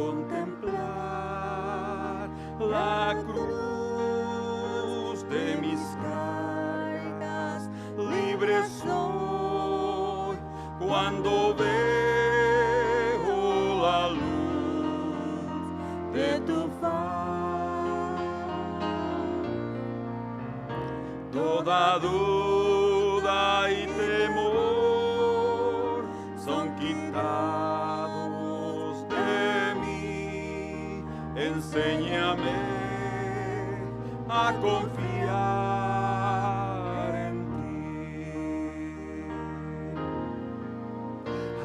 contemplar la cruz de mis cargas, libre soy cuando veo la luz de tu faz. Toda duda y temor son quitados de mí. Enséñame a confiar en ti.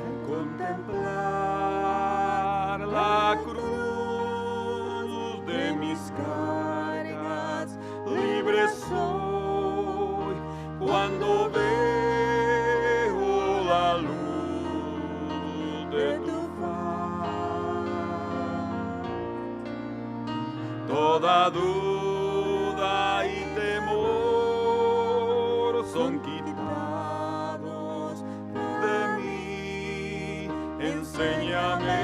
Al contemplar la cruz de mis cargas, libre soy cuando veo la luz de tu faz. Toda duda y temor son quitados de mí. Enséñame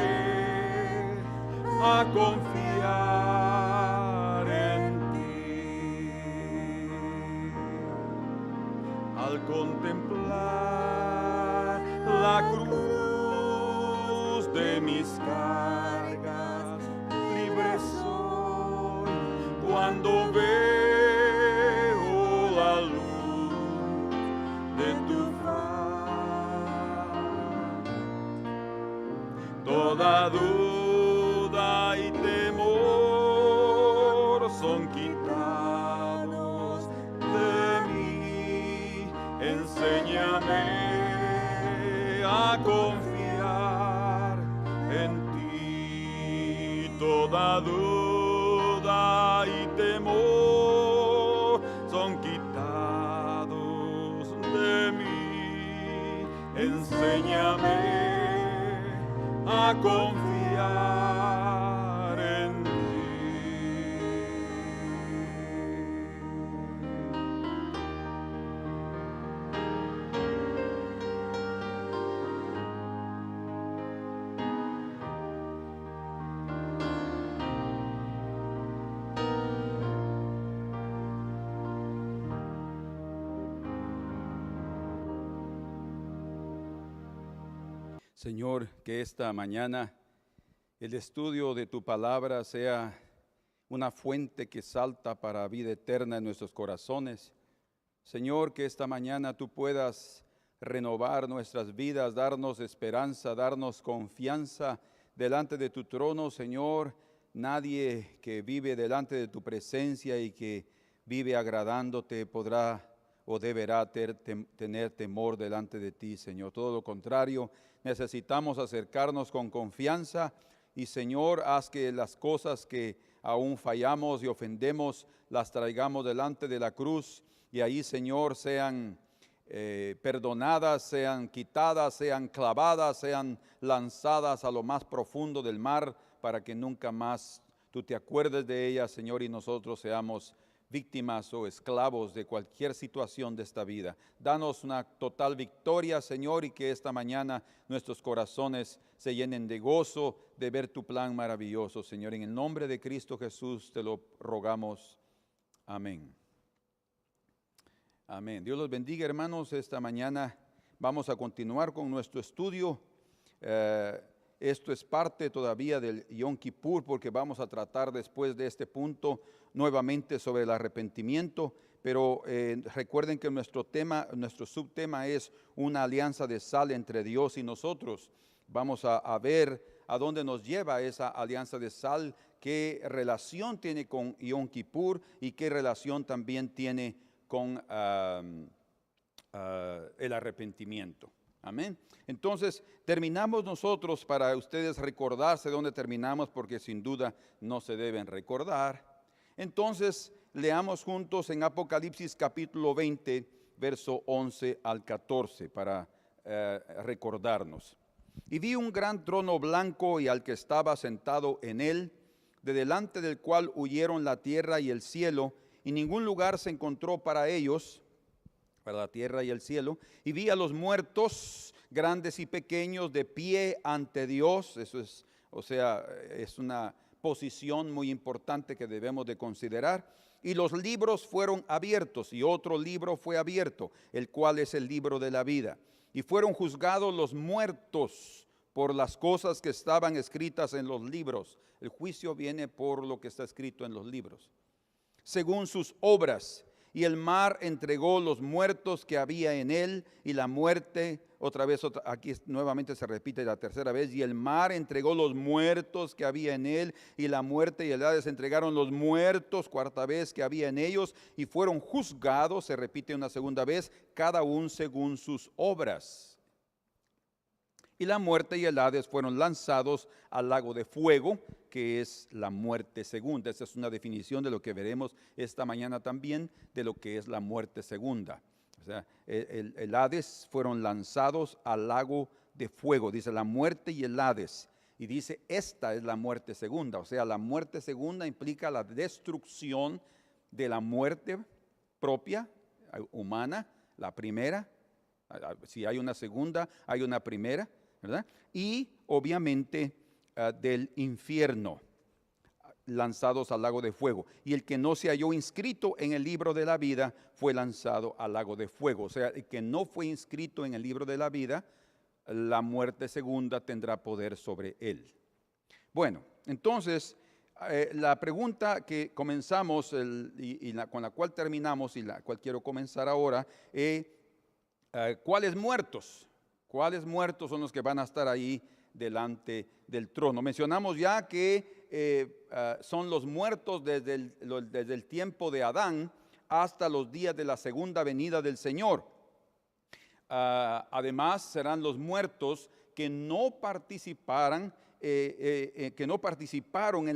a confiar en ti. Al contemplar la cruz de mis cargas, libre soy cuando veo la luz de tu faz. Toda duda y temor son quitados de mí. Enséñame a confiar en ti. Toda duda y temor son quitados de mí. Enséñame a confiar en ti. Señor, que esta mañana el estudio de tu palabra sea una fuente que salta para vida eterna en nuestros corazones. Señor, que esta mañana tú puedas renovar nuestras vidas, darnos esperanza, darnos confianza delante de tu trono, Señor. Nadie que vive delante de tu presencia y que vive agradándote podrá o deberá tener temor delante de ti, Señor. Todo lo contrario, necesitamos acercarnos con confianza y, Señor, haz que las cosas que aún fallamos y ofendemos las traigamos delante de la cruz y ahí, Señor, sean perdonadas, sean quitadas, sean clavadas, sean lanzadas a lo más profundo del mar para que nunca más tú te acuerdes de ellas, Señor, y nosotros seamos víctimas o esclavos de cualquier situación de esta vida. Danos una total victoria, Señor, y que esta mañana nuestros corazones se llenen de gozo de ver tu plan maravilloso, Señor. En el nombre de Cristo Jesús te lo rogamos. Amén. Amén. Dios los bendiga, hermanos. Esta mañana vamos a continuar con nuestro estudio. Esto es parte todavía del Yom Kippur, porque vamos a tratar después de este punto nuevamente sobre el arrepentimiento, pero recuerden que nuestro subtema es una alianza de sal entre Dios y nosotros. Vamos a ver a dónde nos lleva esa alianza de sal, qué relación tiene con Yom Kippur y qué relación también tiene con el arrepentimiento. Amén. Entonces, terminamos nosotros, para ustedes recordarse dónde terminamos, porque sin duda no se deben recordar. Entonces, leamos juntos en Apocalipsis capítulo 20, verso 11 al 14, para recordarnos. Y vi un gran trono blanco y al que estaba sentado en él, de delante del cual huyeron la tierra y el cielo, y ningún lugar se encontró para ellos, para la tierra y el cielo. Y vi a los muertos, grandes y pequeños, de pie ante Dios. Eso es O sea, es una posición muy importante que debemos de considerar. Y los libros fueron abiertos, y otro libro fue abierto, el cual es el libro de la vida. Y fueron juzgados los muertos por las cosas que estaban escritas en los libros. El juicio viene por lo que está escrito en los libros, según sus obras. Y el mar entregó los muertos que había en él, y la muerte, aquí nuevamente se repite la tercera vez, y el mar entregó los muertos que había en él, y la muerte y el Hades entregaron los muertos, cuarta vez, que había en ellos, y fueron juzgados, se repite una segunda vez, cada uno según sus obras. Y la muerte y el Hades fueron lanzados al lago de fuego, que es la muerte segunda. Esa es una definición de lo que veremos esta mañana también, de lo que es la muerte segunda. O sea, el Hades fueron lanzados al lago de fuego. Dice la muerte y el Hades. Y dice, esta es la muerte segunda. O sea, la muerte segunda implica la destrucción de la muerte propia, humana, la primera. Si hay una segunda, hay una primera, ¿verdad? Y obviamente del infierno, lanzados al lago de fuego. Y el que no se halló inscrito en el libro de la vida fue lanzado al lago de fuego. O sea, el que no fue inscrito en el libro de la vida, la muerte segunda tendrá poder sobre él. Bueno, entonces la pregunta que comenzamos con la cual terminamos y la cual quiero comenzar ahora es ¿cuáles muertos? ¿Cuáles muertos son los que van a estar ahí delante del trono? Mencionamos ya que son los muertos desde el tiempo de Adán hasta los días de la segunda venida del Señor. Además serán los muertos que no participaron en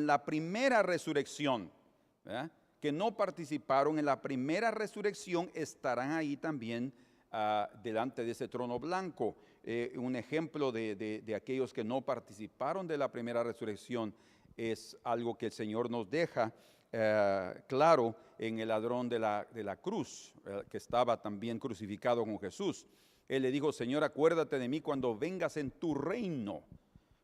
la primera resurrección, ¿verdad? Que no participaron en la primera resurrección estarán ahí también delante de ese trono blanco. Un ejemplo de aquellos que no participaron de la primera resurrección es algo que el Señor nos deja claro en el ladrón de la cruz, que estaba también crucificado con Jesús. Él le dijo, Señor, acuérdate de mí cuando vengas en tu reino.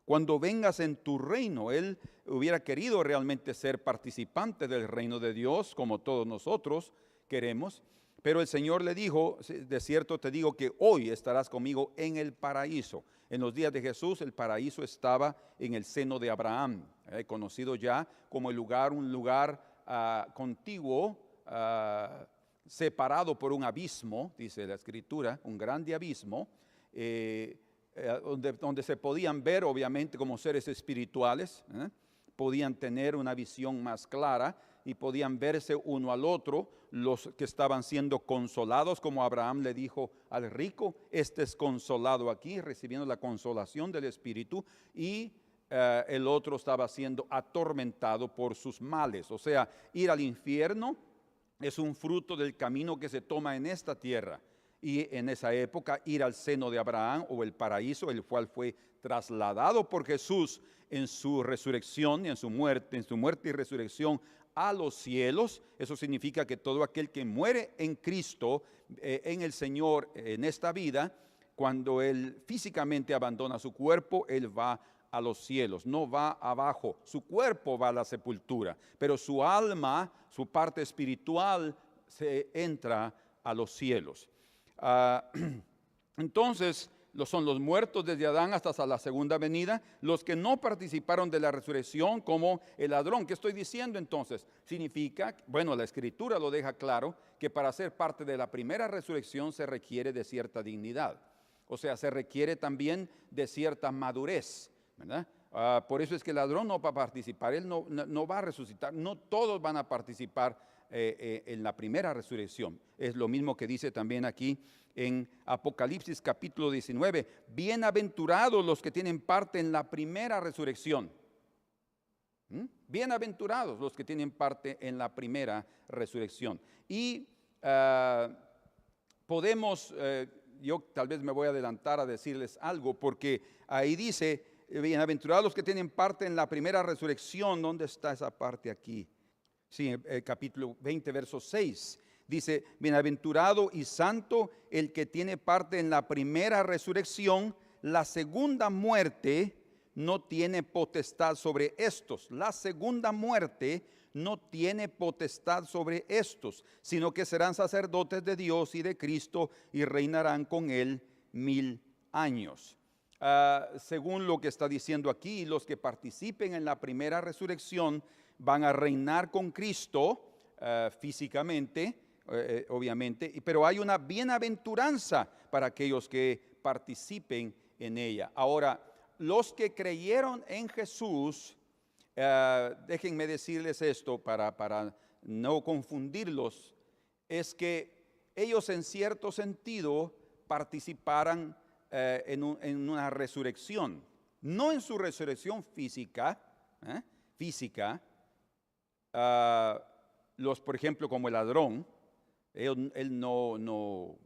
Cuando vengas en tu reino. Él hubiera querido realmente ser participante del reino de Dios, como todos nosotros queremos. Pero el Señor le dijo, de cierto te digo que hoy estarás conmigo en el paraíso. En los días de Jesús el paraíso estaba en el seno de Abraham, conocido ya como un lugar contiguo, separado por un abismo, dice la Escritura, un grande abismo, donde se podían ver obviamente como seres espirituales, podían tener una visión más clara y podían verse uno al otro, los que estaban siendo consolados, como Abraham le dijo al rico, este es consolado aquí, recibiendo la consolación del Espíritu, y el otro estaba siendo atormentado por sus males. O sea, ir al infierno es un fruto del camino que se toma en esta tierra. Y en esa época ir al seno de Abraham o el paraíso, el cual fue trasladado por Jesús en su resurrección, en su muerte y resurrección a los cielos. Eso significa que todo aquel que muere en Cristo, en el Señor, en esta vida, cuando él físicamente abandona su cuerpo, él va a los cielos, no va abajo. Su cuerpo va a la sepultura, pero su alma, su parte espiritual, se entra a los cielos. Entonces, son los muertos desde Adán hasta la segunda venida, los que no participaron de la resurrección como el ladrón. ¿Qué estoy diciendo entonces? Significa, bueno, la Escritura lo deja claro, que para ser parte de la primera resurrección se requiere de cierta dignidad. O sea, se requiere también de cierta madurez, ¿verdad? Por eso es que el ladrón no va a participar, él no va a resucitar, no todos van a participar en la primera resurrección. Es lo mismo que dice también aquí en Apocalipsis capítulo 19, bienaventurados los que tienen parte en la primera resurrección. Bienaventurados los que tienen parte en la primera resurrección. Y podemos, yo tal vez me voy a adelantar a decirles algo, porque ahí dice, bienaventurados los que tienen parte en la primera resurrección. ¿Dónde está esa parte aquí? Sí, el capítulo 20, verso 6. Dice, bienaventurado y santo el que tiene parte en la primera resurrección, la segunda muerte no tiene potestad sobre estos. La segunda muerte no tiene potestad sobre estos, sino que serán sacerdotes de Dios y de Cristo y reinarán con él 1000 años. Según lo que está diciendo aquí, los que participen en la primera resurrección van a reinar con Cristo físicamente, obviamente, pero hay una bienaventuranza para aquellos que participen en ella. Ahora, los que creyeron en Jesús, déjenme decirles esto para no confundirlos, es que ellos en cierto sentido participaran en una resurrección, no en su resurrección física, los, por ejemplo, como el ladrón, él no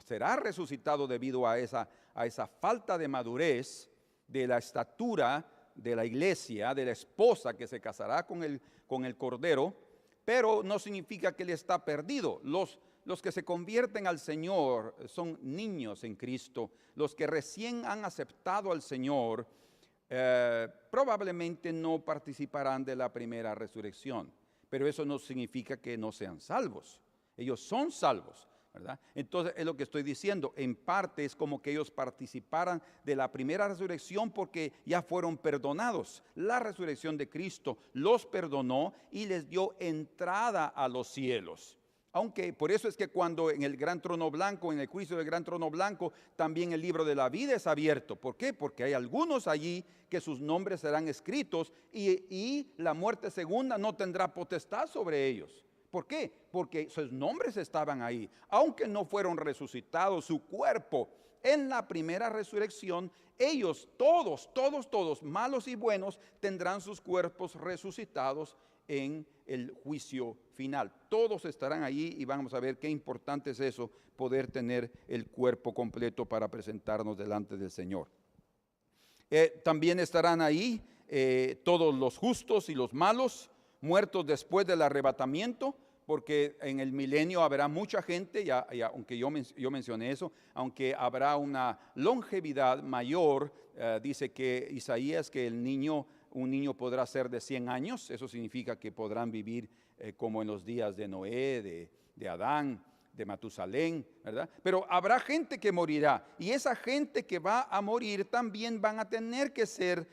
será resucitado debido a esa falta de madurez de la estatura de la iglesia, de la esposa que se casará con el Cordero, pero no significa que él está perdido. Los que se convierten al Señor son niños en Cristo. Los que recién han aceptado al Señor probablemente no participarán de la primera resurrección, pero eso no significa que no sean salvos. Ellos son salvos, ¿verdad? Entonces es lo que estoy diciendo. En parte es como que ellos participaran de la primera resurrección porque ya fueron perdonados. La resurrección de Cristo los perdonó y les dio entrada a los cielos. Aunque por eso es que cuando en el gran trono blanco, en el juicio del gran trono blanco, también el libro de la vida es abierto. ¿Por qué? Porque hay algunos allí que sus nombres serán escritos y la muerte segunda no tendrá potestad sobre ellos. ¿Por qué? Porque sus nombres estaban ahí. Aunque no fueron resucitados, su cuerpo en la primera resurrección, ellos todos, malos y buenos, tendrán sus cuerpos resucitados en el juicio final. Todos estarán allí y vamos a ver qué importante es eso, poder tener el cuerpo completo para presentarnos delante del Señor. También estarán ahí todos los justos y los malos, muertos después del arrebatamiento, porque en el milenio habrá mucha gente, aunque yo mencioné eso, aunque habrá una longevidad mayor, dice que Isaías que un niño podrá ser de 100 años, eso significa que podrán vivir como en los días de Noé, de Adán, de Matusalén, ¿verdad? Pero habrá gente que morirá, y esa gente que va a morir también van a tener que ser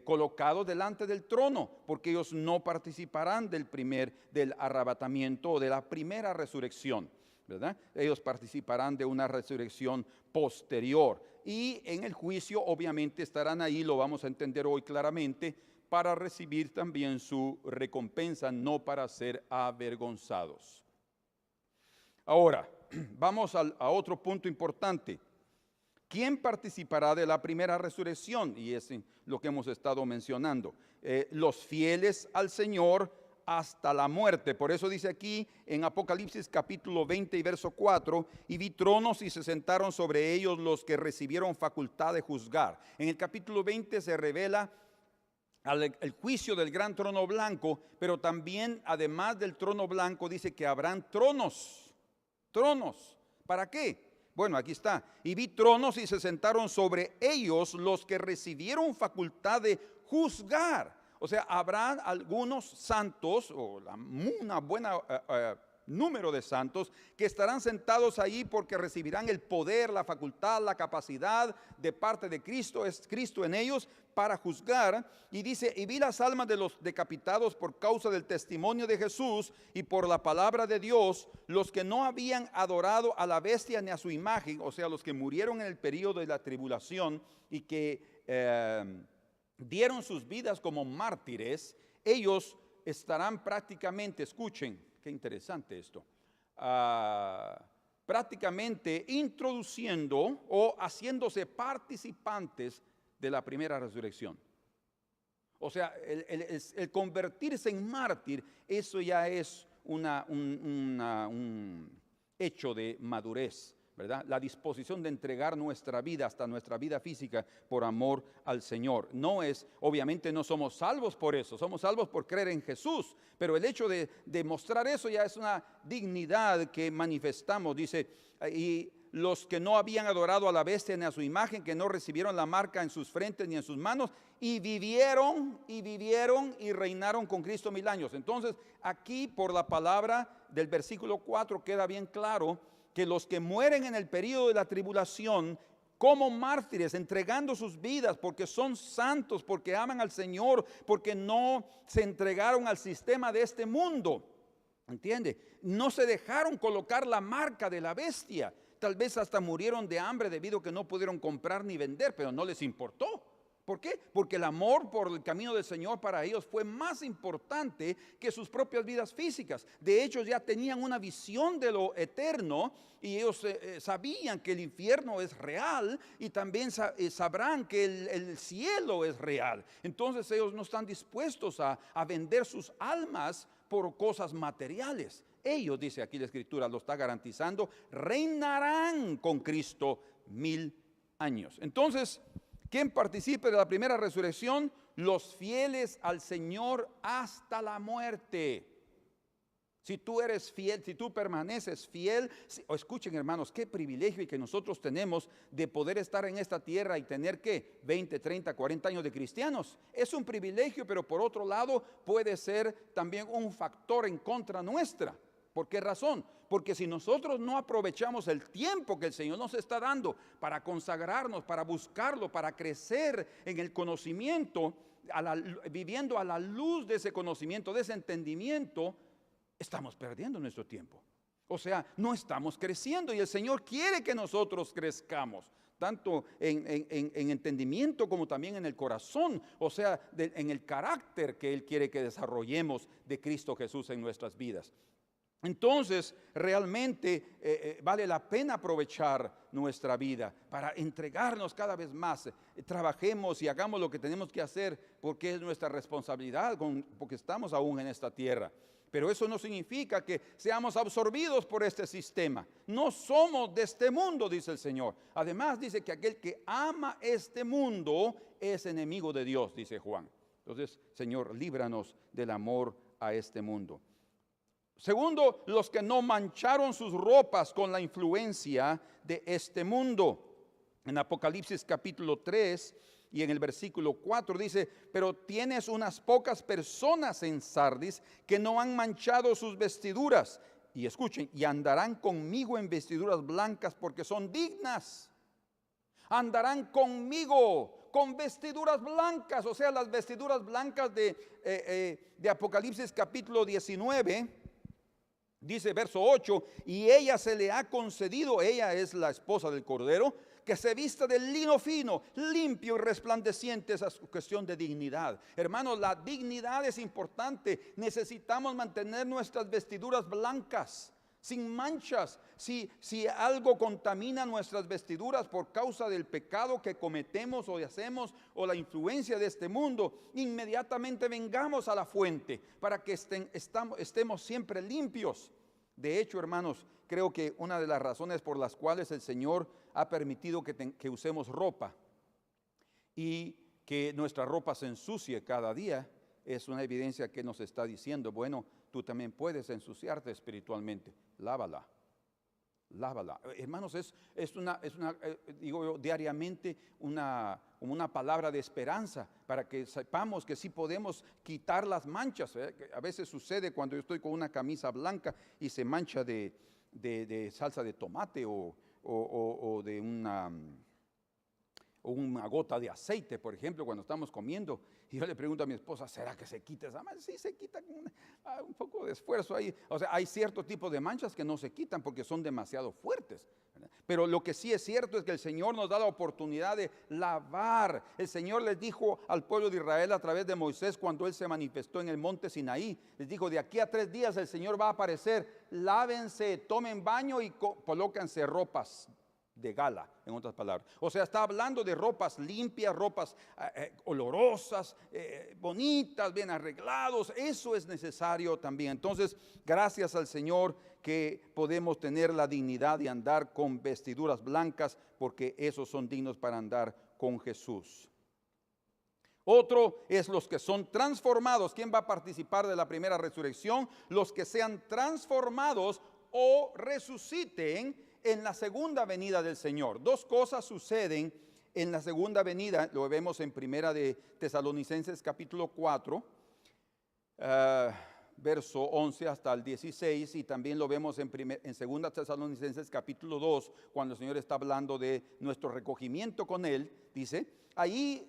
colocados delante del trono, porque ellos no participarán del arrebatamiento o de la primera resurrección, ¿verdad? Ellos participarán de una resurrección posterior, y en el juicio obviamente estarán ahí, lo vamos a entender hoy claramente, para recibir también su recompensa, no para ser avergonzados. Ahora, vamos a otro punto importante. ¿Quién participará de la primera resurrección? Y es lo que hemos estado mencionando. Los fieles al Señor hasta la muerte. Por eso dice aquí en Apocalipsis capítulo 20 y verso 4, y vi tronos y se sentaron sobre ellos los que recibieron facultad de juzgar. En el capítulo 20 se revela el juicio del gran trono blanco, pero también además del trono blanco dice que habrán tronos. ¿Para qué? Bueno, aquí está. Y vi tronos y se sentaron sobre ellos los que recibieron facultad de juzgar. O sea, habrá algunos santos, o una buena número de santos, que estarán sentados ahí porque recibirán el poder, la facultad, la capacidad de parte de Cristo, es Cristo en ellos, para juzgar. Y dice, y vi las almas de los decapitados por causa del testimonio de Jesús y por la palabra de Dios, los que no habían adorado a la bestia ni a su imagen, o sea, los que murieron en el periodo de la tribulación y que dieron sus vidas como mártires. Ellos estarán prácticamente, escuchen, qué interesante esto, prácticamente introduciendo o haciéndose participantes de la primera resurrección. O sea, el convertirse en mártir, eso ya es un hecho de madurez, ¿verdad? La disposición de entregar nuestra vida, hasta nuestra vida física, por amor al Señor. Obviamente no somos salvos por eso, somos salvos por creer en Jesús, pero el hecho de mostrar eso ya es una dignidad que manifestamos. Dice, y los que no habían adorado a la bestia ni a su imagen, que no recibieron la marca en sus frentes ni en sus manos, y vivieron y reinaron con Cristo 1000 años. Entonces, aquí por la palabra del versículo 4 queda bien claro que los que mueren en el período de la tribulación como mártires, entregando sus vidas porque son santos, porque aman al Señor, porque no se entregaron al sistema de este mundo, ¿entiende? No se dejaron colocar la marca de la bestia. Tal vez hasta murieron de hambre debido a que no pudieron comprar ni vender, pero no les importó. ¿Por qué? Porque el amor por el camino del Señor para ellos fue más importante que sus propias vidas físicas. De hecho, ya tenían una visión de lo eterno y ellos sabían que el infierno es real y también sabrán que el cielo es real. Entonces ellos no están dispuestos a vender sus almas por cosas materiales. Ellos, dice aquí la Escritura, lo está garantizando, reinarán con Cristo 1000 años. Entonces, ¿quién participe de la primera resurrección? Los fieles al Señor hasta la muerte. Si tú eres fiel, si tú permaneces fiel, escuchen hermanos, qué privilegio y que nosotros tenemos de poder estar en esta tierra y tener que 20, 30, 40 años de cristianos. Es un privilegio, pero por otro lado puede ser también un factor en contra nuestra. ¿Por qué razón? Porque si nosotros no aprovechamos el tiempo que el Señor nos está dando para consagrarnos, para buscarlo, para crecer en el conocimiento, viviendo a la luz de ese conocimiento, de ese entendimiento, estamos perdiendo nuestro tiempo. O sea, no estamos creciendo y el Señor quiere que nosotros crezcamos, tanto en entendimiento como también en el corazón, o sea, en el carácter que Él quiere que desarrollemos de Cristo Jesús en nuestras vidas. Entonces, realmente vale la pena aprovechar nuestra vida para entregarnos cada vez más. Trabajemos y hagamos lo que tenemos que hacer porque es nuestra responsabilidad, porque estamos aún en esta tierra. Pero eso no significa que seamos absorbidos por este sistema. No somos de este mundo, dice el Señor. Además dice que aquel que ama este mundo es enemigo de Dios, dice Juan. Entonces, Señor, líbranos del amor a este mundo. Segundo, los que no mancharon sus ropas con la influencia de este mundo. En Apocalipsis capítulo 3 y en el versículo 4 dice: pero tienes unas pocas personas en Sardis que no han manchado sus vestiduras. Y escuchen, y andarán conmigo en vestiduras blancas porque son dignas. Andarán conmigo con vestiduras blancas, o sea, las vestiduras blancas de Apocalipsis capítulo 19. Dice verso 8, y ella se le ha concedido, ella es la esposa del Cordero, que se vista de lino fino, limpio y resplandeciente. Esa es cuestión de dignidad. Hermanos, la dignidad es importante. Necesitamos mantener nuestras vestiduras blancas, sin manchas. Si algo contamina nuestras vestiduras por causa del pecado que cometemos o hacemos o la influencia de este mundo, inmediatamente vengamos a la fuente para que estemos siempre limpios. De hecho, hermanos, creo que una de las razones por las cuales el Señor ha permitido que usemos ropa y que nuestra ropa se ensucie cada día es una evidencia que nos está diciendo: bueno, tú también puedes ensuciarte espiritualmente, lávala. Hermanos, digo yo, diariamente una palabra de esperanza para que sepamos que sí podemos quitar las manchas. A veces sucede cuando yo estoy con una camisa blanca y se mancha de salsa de tomate o de una gota de aceite, por ejemplo, cuando estamos comiendo. Y yo le pregunto a mi esposa: ¿será que se quita esa mancha? Sí, se quita con un poco de esfuerzo ahí. O sea, hay cierto tipo de manchas que no se quitan porque son demasiado fuertes, ¿verdad? Pero lo que sí es cierto es que el Señor nos da la oportunidad de lavar. El Señor les dijo al pueblo de Israel a través de Moisés cuando Él se manifestó en el monte Sinaí. Les dijo: de aquí a 3 días el Señor va a aparecer. Lávense, tomen baño y colóquense ropas de gala, en otras palabras. O sea, está hablando de ropas limpias, ropas olorosas, bonitas, bien arreglados. Eso es necesario también. Entonces, gracias al Señor que podemos tener la dignidad de andar con vestiduras blancas, porque esos son dignos para andar con Jesús. Otro es los que son transformados. ¿Quién va a participar de la primera resurrección? Los que sean transformados o resuciten en la segunda venida del Señor. Dos cosas suceden en la segunda venida, lo vemos en Primera de Tesalonicenses capítulo 4, verso 11 hasta el 16, y también lo vemos en Segunda Tesalonicenses capítulo 2, cuando el Señor está hablando de nuestro recogimiento con Él, dice, ahí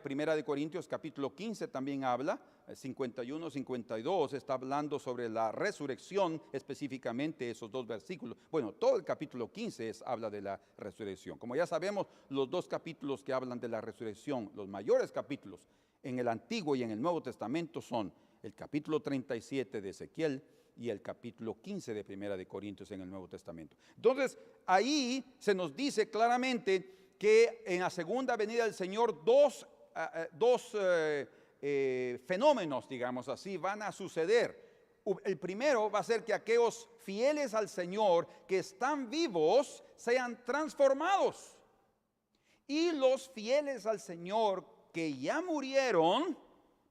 Primera de Corintios capítulo 15 también habla, 51, 52, está hablando sobre la resurrección, específicamente esos dos versículos. Bueno, todo el capítulo 15 habla de la resurrección. Como ya sabemos, los dos capítulos que hablan de la resurrección, los mayores capítulos en el Antiguo y en el Nuevo Testamento son el capítulo 37 de Ezequiel y el capítulo 15 de Primera de Corintios en el Nuevo Testamento. Entonces, ahí se nos dice claramente que en la segunda venida del Señor dos fenómenos, digamos así, van a suceder. El primero va a ser que aquellos fieles al Señor que están vivos sean transformados. Y los fieles al Señor que ya murieron,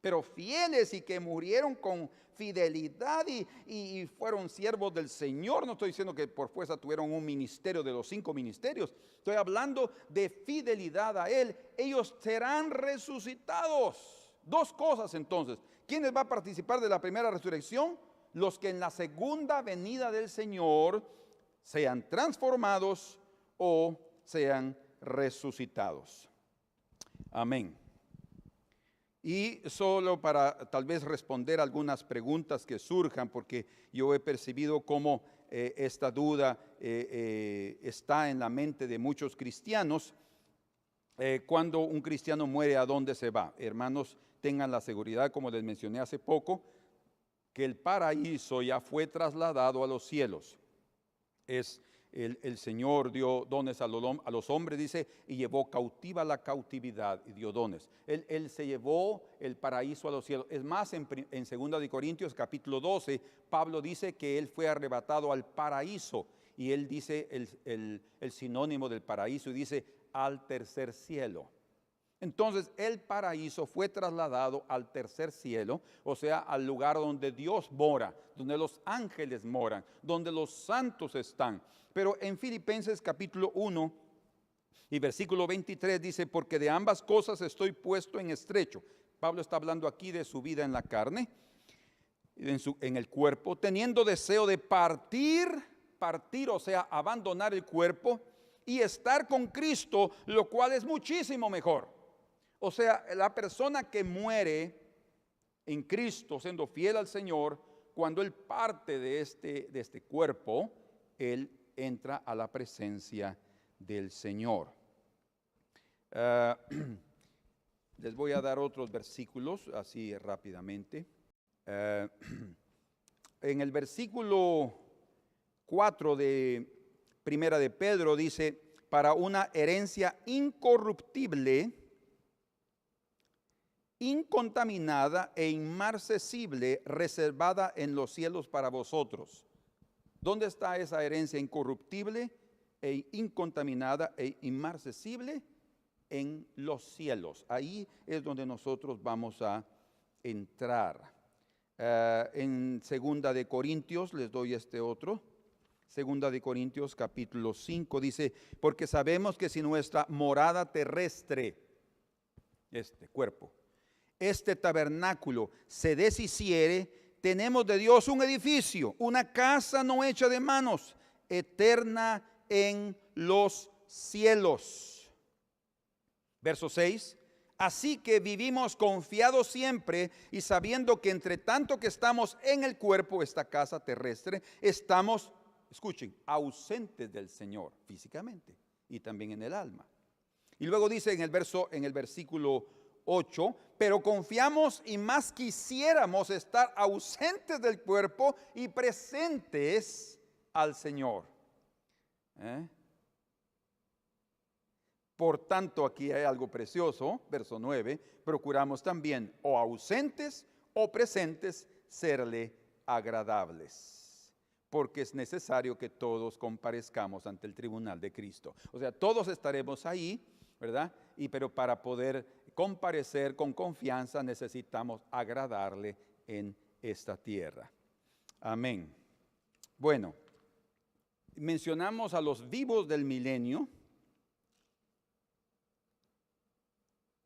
pero fieles y que murieron con fidelidad y fueron siervos del Señor. No estoy diciendo que por fuerza tuvieron un ministerio de los 5 ministerios. Estoy hablando de fidelidad a Él. Ellos serán resucitados. Dos cosas entonces. ¿Quiénes va a participar de la primera resurrección? Los que en la segunda venida del Señor sean transformados o sean resucitados. Amén. Y solo para tal vez responder algunas preguntas que surjan, porque yo he percibido cómo esta duda está en la mente de muchos cristianos. Cuando un cristiano muere, ¿a dónde se va? Hermanos, tengan la seguridad, como les mencioné hace poco, que el paraíso ya fue trasladado a los cielos. El Señor dio dones a los hombres, dice, y llevó cautiva la cautividad y dio dones. Él se llevó el paraíso a los cielos. Es más, en 2 de Corintios capítulo 12, Pablo dice que él fue arrebatado al paraíso. Y él dice el sinónimo del paraíso y dice al tercer cielo. Entonces el paraíso fue trasladado al tercer cielo, o sea, al lugar donde Dios mora, donde los ángeles moran, donde los santos están. Pero en Filipenses capítulo 1 y versículo 23 dice, porque de ambas cosas estoy puesto en estrecho. Pablo está hablando aquí de su vida en la carne, en el cuerpo, teniendo deseo de partir, o sea, abandonar el cuerpo y estar con Cristo, lo cual es muchísimo mejor. O sea, la persona que muere en Cristo, siendo fiel al Señor, cuando Él parte de este cuerpo, Él entra a la presencia del Señor. Les voy a dar otros versículos, así rápidamente. En el versículo 4 de Primera de Pedro dice, para una herencia incorruptible, incontaminada e inmarcesible, reservada en los cielos para vosotros. ¿Dónde está esa herencia incorruptible e incontaminada e inmarcesible? En los cielos. Ahí es donde nosotros vamos a entrar. En 2 de Corintios, les doy este otro. 2 de Corintios capítulo 5 dice, porque sabemos que si nuestra morada terrestre, este cuerpo, este tabernáculo se deshiciere, tenemos de Dios un edificio, una casa no hecha de manos, eterna en los cielos. Verso 6, así que vivimos confiados siempre y sabiendo que entre tanto que estamos en el cuerpo, esta casa terrestre, estamos, escuchen, ausentes del Señor físicamente y también en el alma. Y luego dice en el versículo 8, pero confiamos y más quisiéramos estar ausentes del cuerpo y presentes al Señor. Por tanto, aquí hay algo precioso, verso 9, procuramos también o ausentes o presentes serle agradables, porque es necesario que todos comparezcamos ante el tribunal de Cristo. O sea, todos estaremos ahí, ¿verdad? Pero para poder comparecer con confianza necesitamos agradarle en esta tierra. Amén. Bueno, mencionamos a los vivos del milenio,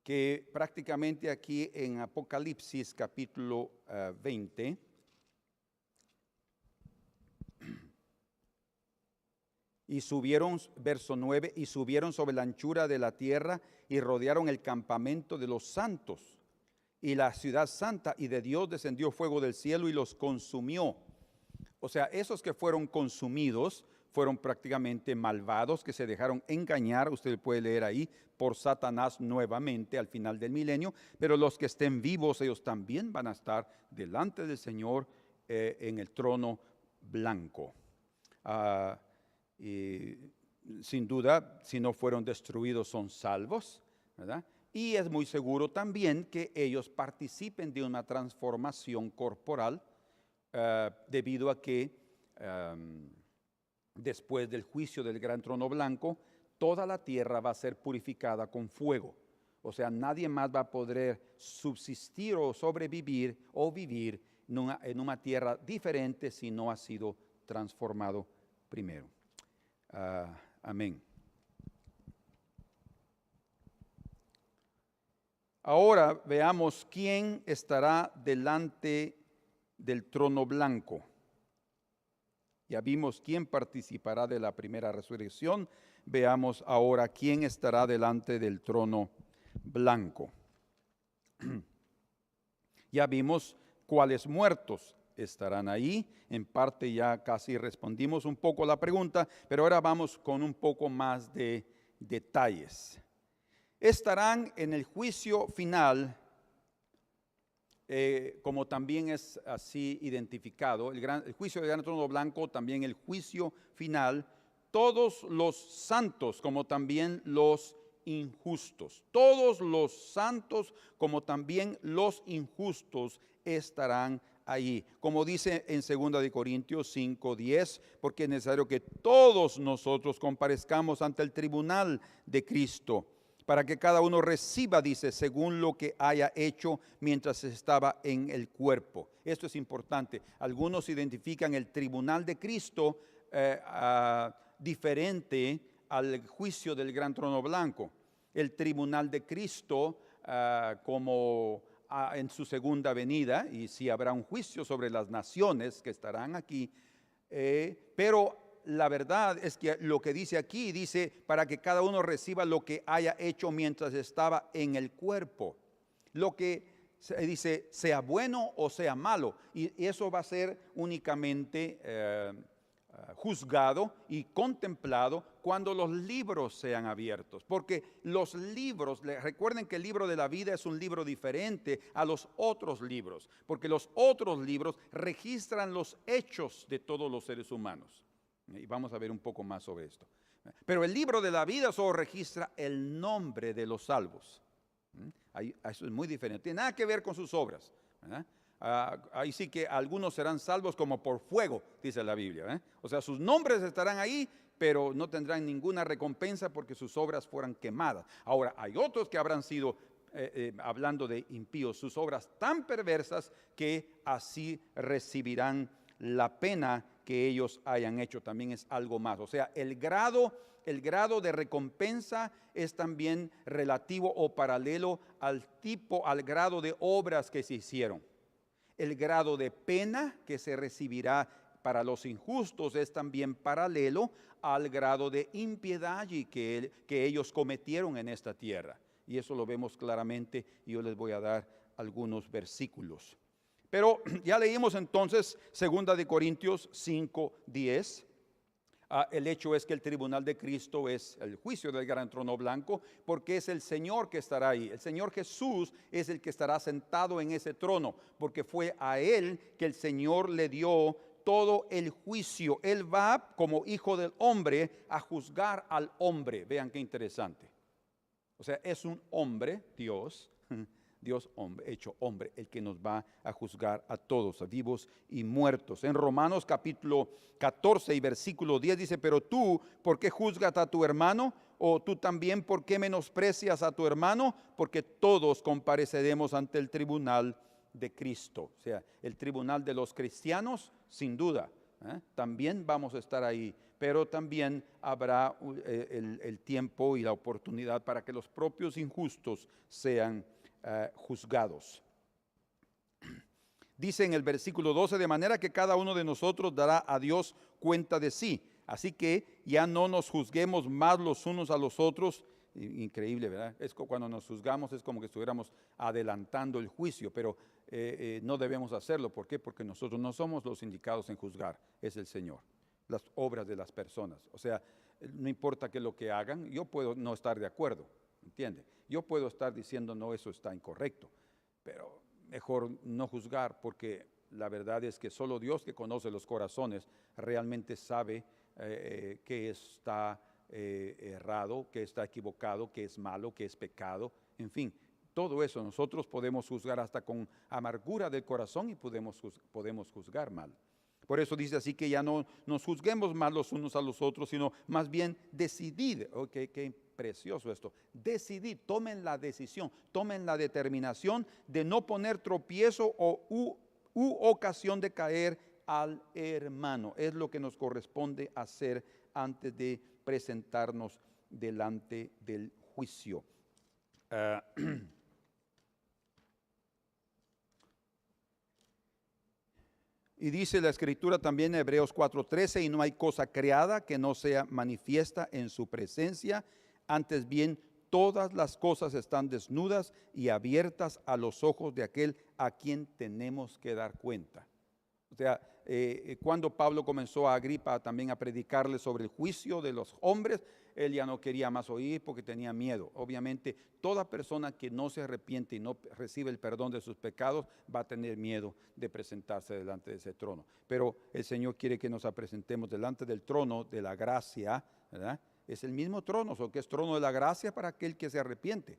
que prácticamente aquí en Apocalipsis capítulo 20, y subieron, verso 9, y subieron sobre la anchura de la tierra y rodearon el campamento de los santos y la ciudad santa, y de Dios descendió fuego del cielo y los consumió. O sea, esos que fueron consumidos fueron prácticamente malvados, que se dejaron engañar, usted puede leer ahí, por Satanás nuevamente al final del milenio, pero los que estén vivos, ellos también van a estar delante del Señor en el trono blanco. Y sin duda, si no fueron destruidos, son salvos, ¿verdad? Y es muy seguro también que ellos participen de una transformación corporal, debido a que después del juicio del gran trono blanco, toda la tierra va a ser purificada con fuego. O sea, nadie más va a poder subsistir o sobrevivir o vivir en una tierra diferente si no ha sido transformado primero. Amén. Ahora veamos quién estará delante del trono blanco. Ya vimos quién participará de la primera resurrección. Veamos ahora quién estará delante del trono blanco. Ya vimos cuáles muertos estarán ahí. En parte ya casi respondimos un poco la pregunta, pero ahora vamos con un poco más de detalles. Estarán en el juicio final, como también es así identificado, el juicio del gran trono blanco, también el juicio final, todos los santos como también los injustos. Todos los santos como también los injustos estarán allí. Como dice en 2 de Corintios 5:10, porque es necesario que todos nosotros comparezcamos ante el tribunal de Cristo, para que cada uno reciba, dice, según lo que haya hecho mientras estaba en el cuerpo. Esto es importante. Algunos identifican el tribunal de Cristo diferente al juicio del gran trono blanco. El tribunal de Cristo como en su segunda venida, y sí habrá un juicio sobre las naciones que estarán aquí, pero la verdad es que lo que dice aquí, dice para que cada uno reciba lo que haya hecho mientras estaba en el cuerpo. Lo que dice, sea bueno o sea malo. Y eso va a ser únicamente juzgado y contemplado cuando los libros sean abiertos. Porque los libros, recuerden que el libro de la vida es un libro diferente a los otros libros. Porque los otros libros registran los hechos de todos los seres humanos. Y vamos a ver un poco más sobre esto. Pero el libro de la vida solo registra el nombre de los salvos. Eso es muy diferente. No tiene nada que ver con sus obras. Ahí sí que algunos serán salvos como por fuego, dice la Biblia. O sea, sus nombres estarán ahí, pero no tendrán ninguna recompensa porque sus obras fueran quemadas. Ahora, hay otros que habrán sido, hablando de impíos, sus obras tan perversas que así recibirán la pena que ellos hayan hecho. También es algo más. O sea, el grado de recompensa es también relativo o paralelo al grado de obras que se hicieron. El grado de pena que se recibirá para los injustos es también paralelo al grado de impiedad que ellos cometieron en esta tierra. Y eso lo vemos claramente, y yo les voy a dar algunos versículos. Pero ya leímos entonces 2 de Corintios 5:10. El hecho es que el tribunal de Cristo es el juicio del gran trono blanco, porque es el Señor que estará ahí. El Señor Jesús es el que estará sentado en ese trono, porque fue a Él que el Señor le dio todo el juicio. Él va como hijo del hombre a juzgar al hombre. Vean qué interesante. O sea, es un hombre, Dios hombre, hecho hombre, el que nos va a juzgar a todos, a vivos y muertos. En Romanos capítulo 14 y versículo 10 dice, pero tú, ¿por qué juzgas a tu hermano? O tú también, ¿por qué menosprecias a tu hermano? Porque todos compareceremos ante el tribunal de Cristo. O sea, el tribunal de los cristianos, sin duda, también vamos a estar ahí. pero también habrá el tiempo y la oportunidad para que los propios injustos sean juzgados. Dice en el versículo 12, de manera que cada uno de nosotros dará a Dios cuenta de sí. Así que ya no nos juzguemos más los unos a los otros. Increíble, ¿verdad? Cuando nos juzgamos es como que estuviéramos adelantando el juicio, pero no debemos hacerlo. ¿Por qué? Porque nosotros no somos los indicados en juzgar, es el Señor, las obras de las personas. O sea, no importa que lo que hagan, yo puedo no estar de acuerdo, ¿entiende? Yo puedo estar diciendo, no, eso está incorrecto, pero mejor no juzgar, porque la verdad es que solo Dios, que conoce los corazones, realmente sabe que está errado, que está equivocado, que es malo, que es pecado. En fin, todo eso nosotros podemos juzgar hasta con amargura del corazón y podemos juzgar mal. Por eso dice así que ya no nos juzguemos más los unos a los otros, sino más bien decidid. Qué precioso esto. Decidid, tomen la decisión, tomen la determinación de no poner tropiezo u ocasión de caer al hermano. Es lo que nos corresponde hacer antes de presentarnos delante del juicio. Y dice la Escritura también en Hebreos 4:13, y no hay cosa creada que no sea manifiesta en su presencia, antes bien todas las cosas están desnudas y abiertas a los ojos de aquel a quien tenemos que dar cuenta. O sea, cuando Pablo comenzó a Agripa también a predicarle sobre el juicio de los hombres, él ya no quería más oír porque tenía miedo. Obviamente, toda persona que no se arrepiente y no recibe el perdón de sus pecados va a tener miedo de presentarse delante de ese trono. Pero el Señor quiere que nos presentemos delante del trono de la gracia, ¿verdad? Es el mismo trono, solo que es trono de la gracia para aquel que se arrepiente.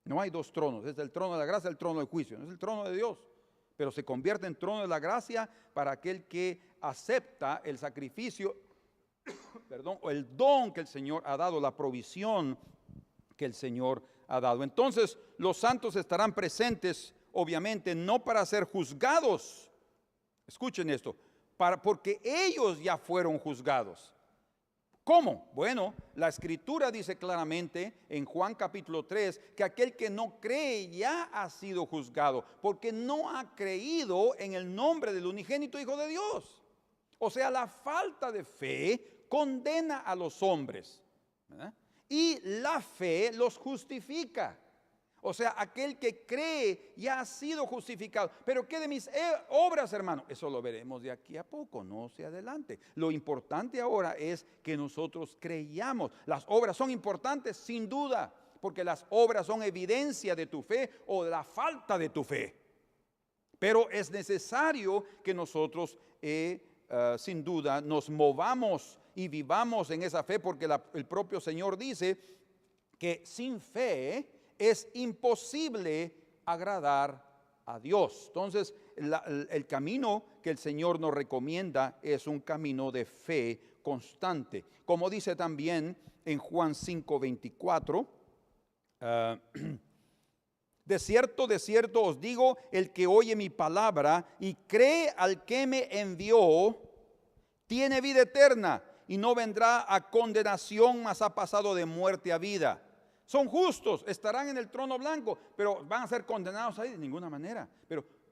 No hay dos tronos, es el trono de la gracia, el trono del juicio, no es el trono de Dios. Pero se convierte en trono de la gracia para aquel que acepta el sacrificio, o el don que el Señor ha dado, la provisión que el Señor ha dado. Entonces los santos estarán presentes, obviamente, no para ser juzgados. Escuchen esto, porque ellos ya fueron juzgados. ¿Cómo? Bueno, la Escritura dice claramente en Juan capítulo 3 que aquel que no cree ya ha sido juzgado porque no ha creído en el nombre del unigénito Hijo de Dios. O sea, la falta de fe condena a los hombres, ¿verdad? Y la fe los justifica. O sea, aquel que cree ya ha sido justificado. Pero ¿qué de mis obras, hermano? Eso lo veremos de aquí a poco, no se adelante. Lo importante ahora es que nosotros creyamos. Las obras son importantes, sin duda, porque las obras son evidencia de tu fe o de la falta de tu fe. Pero es necesario que nosotros, sin duda, nos movamos y vivamos en esa fe, porque el propio Señor dice que sin fe es imposible agradar a Dios. Entonces, el camino que el Señor nos recomienda es un camino de fe constante. Como dice también en Juan 5:24, de cierto os digo, el que oye mi palabra y cree al que me envió, tiene vida eterna y no vendrá a condenación, mas ha pasado de muerte a vida. Son justos, estarán en el trono blanco, pero van a ser condenados ahí de ninguna manera.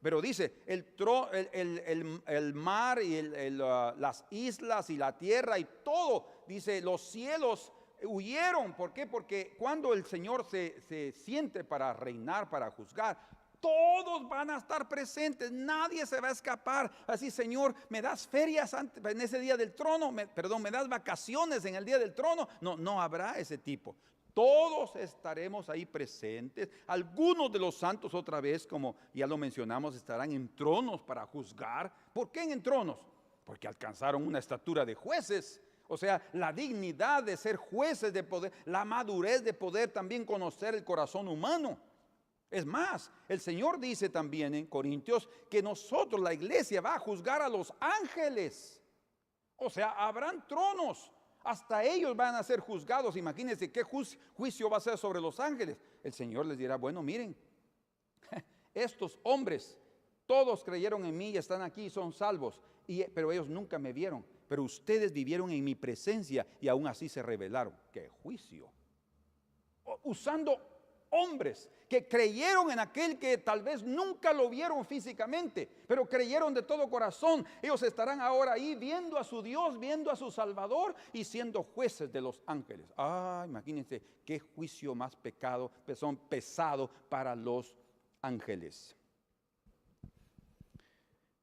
Pero dice, el mar y las islas y la tierra y todo, dice, los cielos huyeron. ¿Por qué? Porque cuando el Señor se siente para reinar, para juzgar, todos van a estar presentes, nadie se va a escapar. Así, Señor, ¿me das ferias en ese día del trono? ¿Me das vacaciones en el día del trono? No habrá ese tipo. Todos estaremos ahí presentes. Algunos de los santos, otra vez, como ya lo mencionamos, estarán en tronos para juzgar. ¿Por qué en tronos? Porque alcanzaron una estatura de jueces. O sea, la dignidad de ser jueces de poder, la madurez de poder también conocer el corazón humano. Es más, el Señor dice también en Corintios que nosotros, la iglesia, va a juzgar a los ángeles. O sea, habrán tronos. Hasta ellos van a ser juzgados. Imagínense qué juicio va a ser sobre los ángeles. El Señor les dirá, bueno, miren, estos hombres, todos creyeron en mí y están aquí y son salvos. Pero ellos nunca me vieron. pero ustedes vivieron en mi presencia y aún así se rebelaron. ¡Qué juicio! Usando hombres que creyeron en aquel que tal vez nunca lo vieron físicamente, pero creyeron de todo corazón. Ellos estarán ahora ahí viendo a su Dios, viendo a su Salvador y siendo jueces de los ángeles. Imagínense qué juicio más pesado para los ángeles.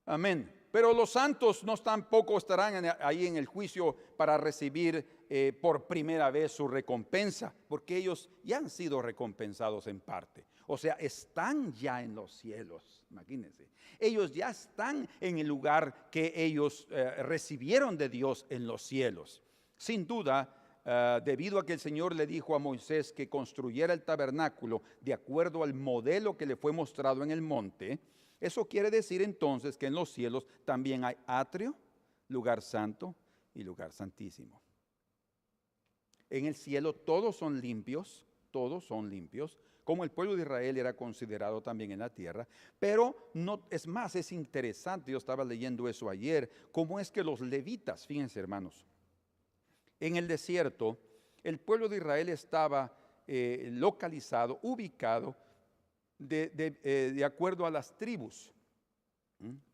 Amén. Pero los santos no tampoco estarán ahí en el juicio para recibir por primera vez su recompensa, porque ellos ya han sido recompensados en parte. O sea, están ya en los cielos, imagínense. Ellos ya están en el lugar que ellos recibieron de Dios en los cielos. Sin duda, debido a que el Señor le dijo a Moisés que construyera el tabernáculo de acuerdo al modelo que le fue mostrado en el monte, eso quiere decir entonces que en los cielos también hay atrio, lugar santo y lugar santísimo. En el cielo todos son limpios, como el pueblo de Israel era considerado también en la tierra. Pero no, es más, es interesante, yo estaba leyendo eso ayer, cómo es que los levitas, fíjense hermanos, en el desierto, el pueblo de Israel estaba localizado, ubicado, de acuerdo a las tribus.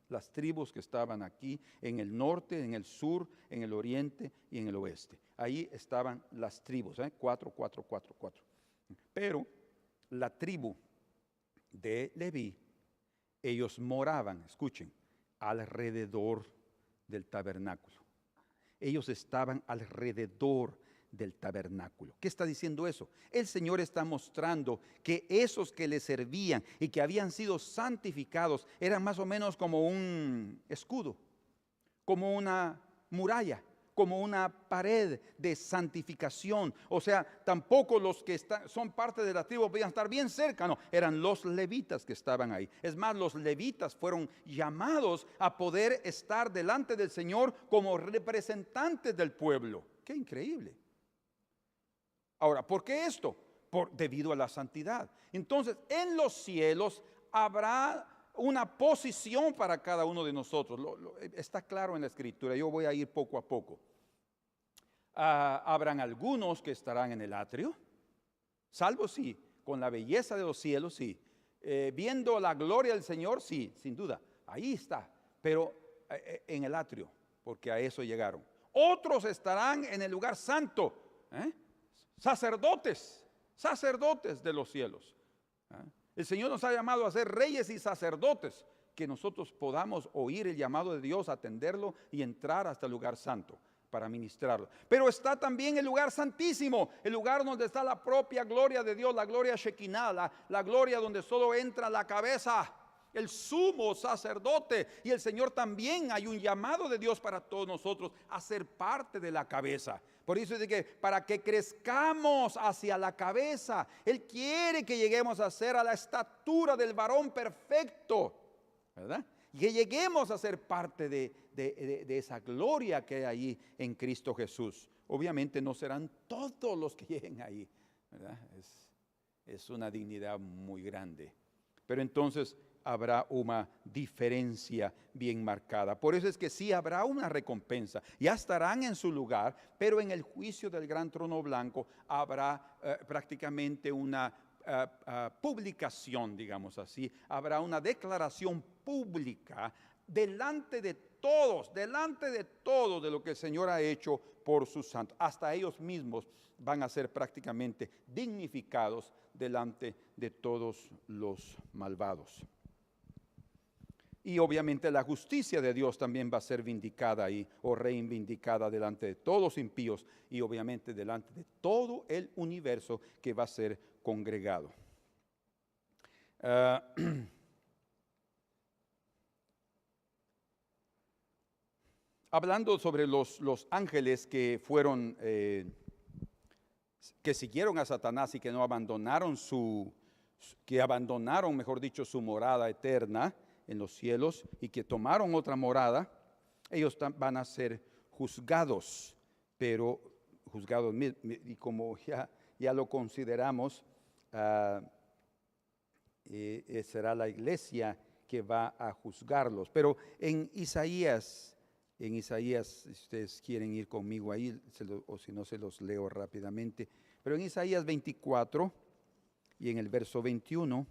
Las tribus que estaban aquí en el norte, en el sur, en el oriente y en el oeste. Ahí estaban las tribus, 4. Pero la tribu de Leví, ellos moraban, escuchen, alrededor del tabernáculo. Ellos estaban alrededor del tabernáculo. ¿Qué está diciendo eso? El Señor está mostrando que esos que le servían y que habían sido santificados eran más o menos como un escudo, como una muralla, como una pared de santificación. O sea, tampoco los que son parte de la tribu podían estar bien cerca, no, eran los levitas que estaban ahí. Es más, los levitas fueron llamados a poder estar delante del Señor como representantes del pueblo. ¡Qué increíble! Ahora, ¿por qué esto? Debido a la santidad. Entonces, en los cielos habrá una posición para cada uno de nosotros. Está claro en la Escritura. Yo voy a ir poco a poco. Habrán algunos que estarán en el atrio, salvo sí, con la belleza de los cielos, sí. Viendo la gloria del Señor, sí, sin duda. Ahí está. Pero en el atrio, porque a eso llegaron. Otros estarán en el lugar santo, sacerdotes de los cielos. El Señor nos ha llamado a ser reyes y sacerdotes, que nosotros podamos oír el llamado de Dios, atenderlo y entrar hasta el lugar santo para ministrarlo. Pero está también el lugar santísimo, el lugar donde está la propia gloria de Dios, la gloria Shekinah, la gloria donde solo entra la cabeza, el sumo sacerdote. Y el Señor también, hay un llamado de Dios para todos nosotros a ser parte de la cabeza. Por eso dice que para que crezcamos hacia la cabeza, Él quiere que lleguemos a ser a la estatura del varón perfecto, ¿verdad? Y que lleguemos a ser parte de esa gloria que hay ahí en Cristo Jesús. Obviamente no serán todos los que lleguen ahí, ¿verdad? Es una dignidad muy grande. Pero entonces habrá una diferencia bien marcada. Por eso es que sí habrá una recompensa. Ya estarán en su lugar, pero en el juicio del gran trono blanco habrá prácticamente una publicación, digamos así. Habrá una declaración pública delante de todos de lo que el Señor ha hecho por sus santos. Hasta ellos mismos van a ser prácticamente dignificados delante de todos los malvados. Y obviamente la justicia de Dios también va a ser vindicada ahí o reivindicada delante de todos los impíos y obviamente delante de todo el universo que va a ser congregado. Hablando sobre los ángeles que fueron, que siguieron a Satanás y que no abandonaron mejor dicho, su morada eterna en los cielos y que tomaron otra morada, ellos van a ser juzgados, pero juzgados, y como ya lo consideramos, será la iglesia que va a juzgarlos. Pero en Isaías En Isaías, si ustedes quieren ir conmigo ahí, o si no se los leo rápidamente, pero en Isaías 24 y en el verso 21,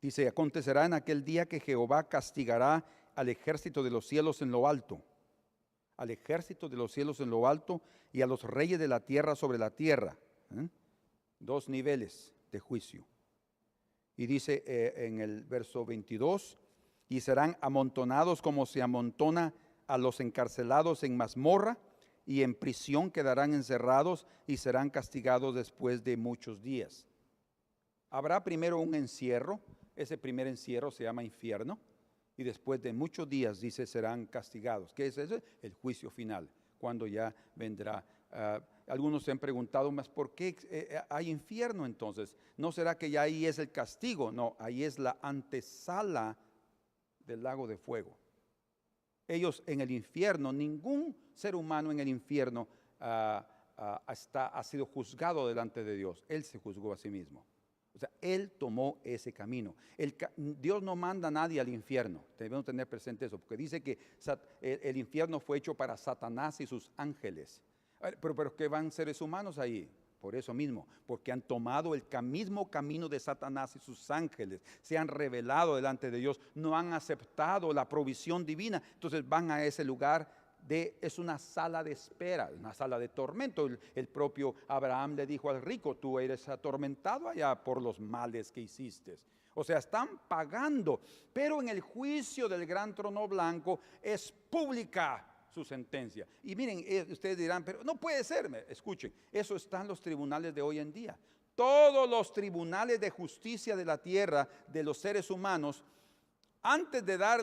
dice: acontecerá en aquel día que Jehová castigará al ejército de los cielos en lo alto, al ejército de los cielos en lo alto y a los reyes de la tierra sobre la tierra. Dos niveles de juicio. Y dice en el verso 22, y serán amontonados como se amontona a los encarcelados en mazmorra, y en prisión quedarán encerrados y serán castigados después de muchos días. Habrá primero un encierro, ese primer encierro se llama infierno, y después de muchos días, dice, serán castigados. ¿Qué es eso? El juicio final, cuando ya vendrá. Algunos se han preguntado, ¿más por qué hay infierno entonces? ¿No será que ya ahí es el castigo? No, ahí es la antesala del lago de fuego. Ellos en el infierno, ningún ser humano en el infierno ha sido juzgado delante de Dios. Él se juzgó a sí mismo. O sea, Él tomó ese camino. Dios no manda a nadie al infierno. Debemos tener presente eso, porque dice que el infierno fue hecho para Satanás y sus ángeles. Pero ¿qué van seres humanos ahí? Por eso mismo, porque han tomado el mismo camino de Satanás y sus ángeles, se han rebelado delante de Dios, no han aceptado la provisión divina, entonces van a ese lugar es una sala de espera, una sala de tormento. El propio Abraham le dijo al rico: tú eres atormentado allá por los males que hiciste. O sea, están pagando, pero en el juicio del gran trono blanco es pública su sentencia. Y miren, ustedes dirán, pero no puede ser. Escuchen, eso está en los tribunales de hoy en día. Todos los tribunales de justicia de la tierra, de los seres humanos, antes de dar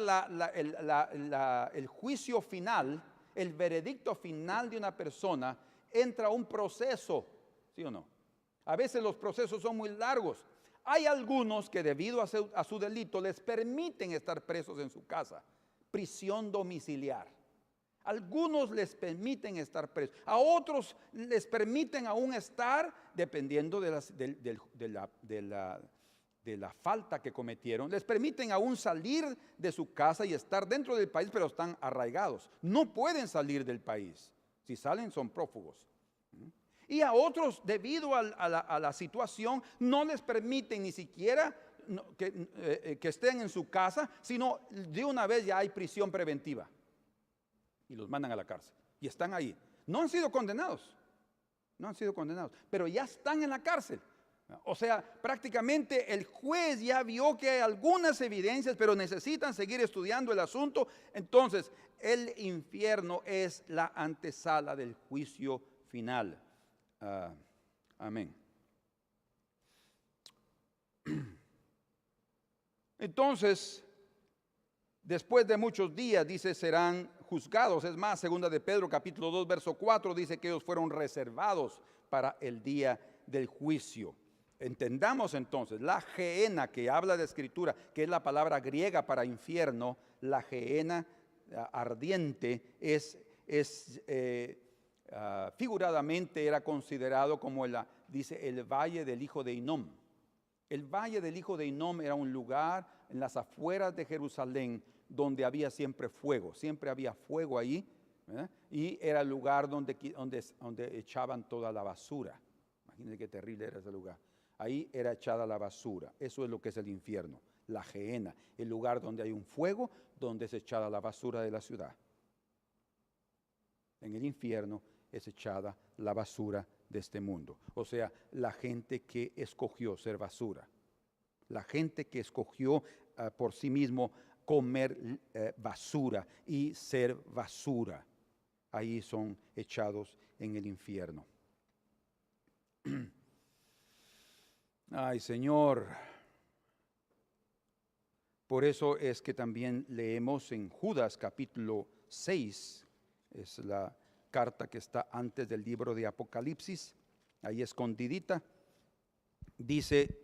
el juicio final, el veredicto final de una persona, entra un proceso, ¿sí o no? A veces los procesos son muy largos. Hay algunos que debido a su delito les permiten estar presos en su casa, prisión domiciliar. Algunos les permiten estar presos, a otros les permiten aún estar, dependiendo de la falta que cometieron, les permiten aún salir de su casa y estar dentro del país, pero están arraigados. No pueden salir del país. Si salen, son prófugos. Y a otros, debido a la situación, no les permiten ni siquiera que estén en su casa, sino de una vez ya hay prisión preventiva. Y los mandan a la cárcel. Y están ahí. No han sido condenados. No han sido condenados. Pero ya están en la cárcel. O sea, prácticamente el juez ya vio que hay algunas evidencias, pero necesitan seguir estudiando el asunto. Entonces, el infierno es la antesala del juicio final. Amén. Entonces, después de muchos días, dice, serán juzgados. Es más, segunda de Pedro, capítulo 2, verso 4, dice que ellos fueron reservados para el día del juicio. Entendamos entonces, la gehenna que habla de escritura, que es la palabra griega para infierno, la gehenna ardiente figuradamente era considerado como dice el valle del hijo de Hinnom. El valle del hijo de Hinnom era un lugar en las afueras de Jerusalén donde había siempre había fuego ahí, ¿verdad? Y era el lugar donde echaban toda la basura. Imagínense qué terrible era ese lugar. Ahí era echada la basura. Eso es lo que es el infierno, la gehenna, el lugar donde hay un fuego, donde es echada la basura de la ciudad. En el infierno es echada la basura de este mundo. O sea, la gente que escogió ser basura. La gente que escogió por sí mismo comer basura y ser basura. Ahí son echados en el infierno. Ay, Señor. Por eso es que también leemos en Judas capítulo 6, es la carta que está antes del libro de Apocalipsis, ahí escondidita, dice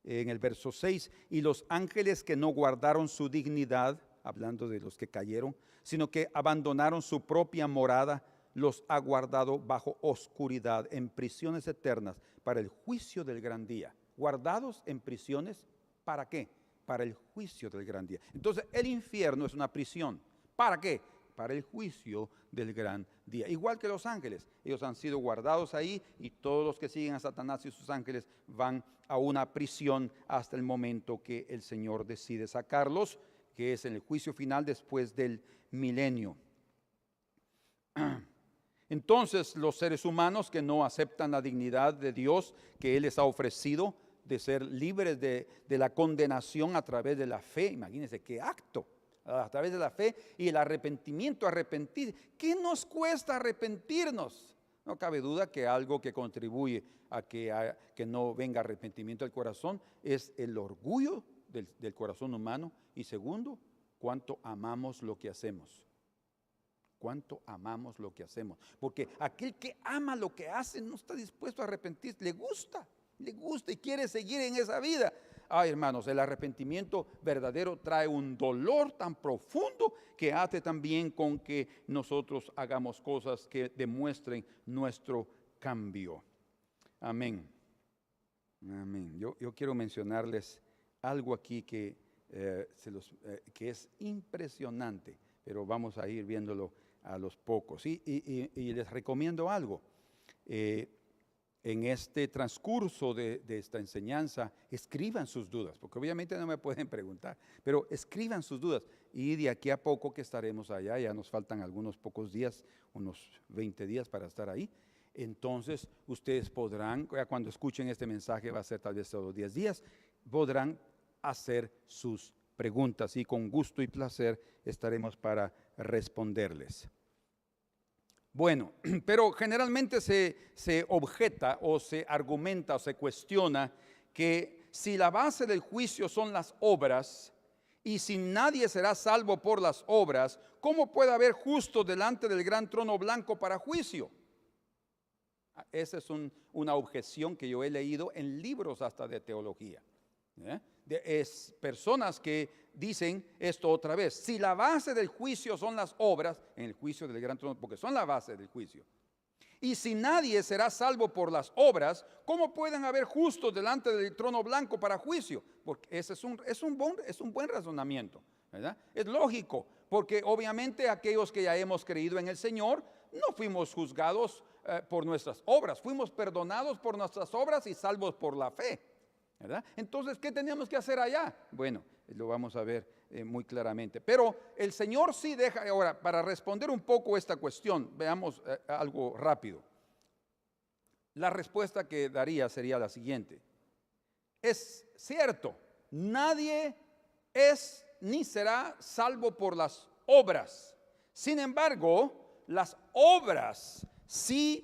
en el verso 6, y los ángeles que no guardaron su dignidad, hablando de los que cayeron, sino que abandonaron su propia morada, los ha guardado bajo oscuridad, en prisiones eternas, para el juicio del gran día. Guardados en prisiones, ¿para qué? para el juicio del gran día. Entonces el infierno es una prisión. ¿Para qué? Para el juicio del gran día. Igual que los ángeles, ellos han sido guardados ahí y todos los que siguen a Satanás y sus ángeles van a una prisión hasta el momento que el Señor decide sacarlos, que es en el juicio final después del milenio. Entonces los seres humanos que no aceptan la dignidad de Dios que Él les ha ofrecido de ser libres de la condenación a través de la fe, imagínense qué acto, a través de la fe y el arrepentimiento, arrepentir. ¿Qué nos cuesta arrepentirnos? No cabe duda que algo que contribuye a que no venga arrepentimiento del corazón es el orgullo del corazón humano, y segundo, cuánto amamos lo que hacemos. Cuánto amamos lo que hacemos. Porque aquel que ama lo que hace no está dispuesto a arrepentirse, le gusta y quiere seguir en esa vida. Ay, hermanos, el arrepentimiento verdadero trae un dolor tan profundo que hace también con que nosotros hagamos cosas que demuestren nuestro cambio. Amén. Amén. Yo quiero mencionarles algo aquí que es impresionante, pero vamos a ir viéndolo a los pocos. Y les recomiendo algo. En este transcurso de esta enseñanza, escriban sus dudas, porque obviamente no me pueden preguntar, pero escriban sus dudas. Y de aquí a poco que estaremos allá, ya nos faltan algunos pocos días, unos 20 días para estar ahí. Entonces ustedes podrán, cuando escuchen este mensaje, va a ser tal vez todos los 10 días, podrán hacer sus preguntas y con gusto y placer estaremos para responderles. Bueno, pero generalmente se objeta o se argumenta o se cuestiona que si la base del juicio son las obras y si nadie será salvo por las obras, ¿cómo puede haber justo delante del gran trono blanco para juicio? Esa es una objeción que yo he leído en libros hasta de teología. Es personas que dicen esto otra vez: si la base del juicio son las obras, en el juicio del gran trono, porque son la base del juicio, y si nadie será salvo por las obras, ¿cómo pueden haber justos delante del trono blanco para juicio? Porque ese es un buen razonamiento, ¿verdad? Es lógico, porque obviamente aquellos que ya hemos creído en el Señor no fuimos juzgados por nuestras obras, fuimos perdonados por nuestras obras y salvos por la fe, ¿verdad? Entonces, ¿qué tenemos que hacer allá? Bueno, lo vamos a ver muy claramente. Pero el Señor sí deja. Ahora, para responder un poco esta cuestión, veamos algo rápido. La respuesta que daría sería la siguiente: es cierto, nadie es ni será salvo por las obras. Sin embargo, las obras sí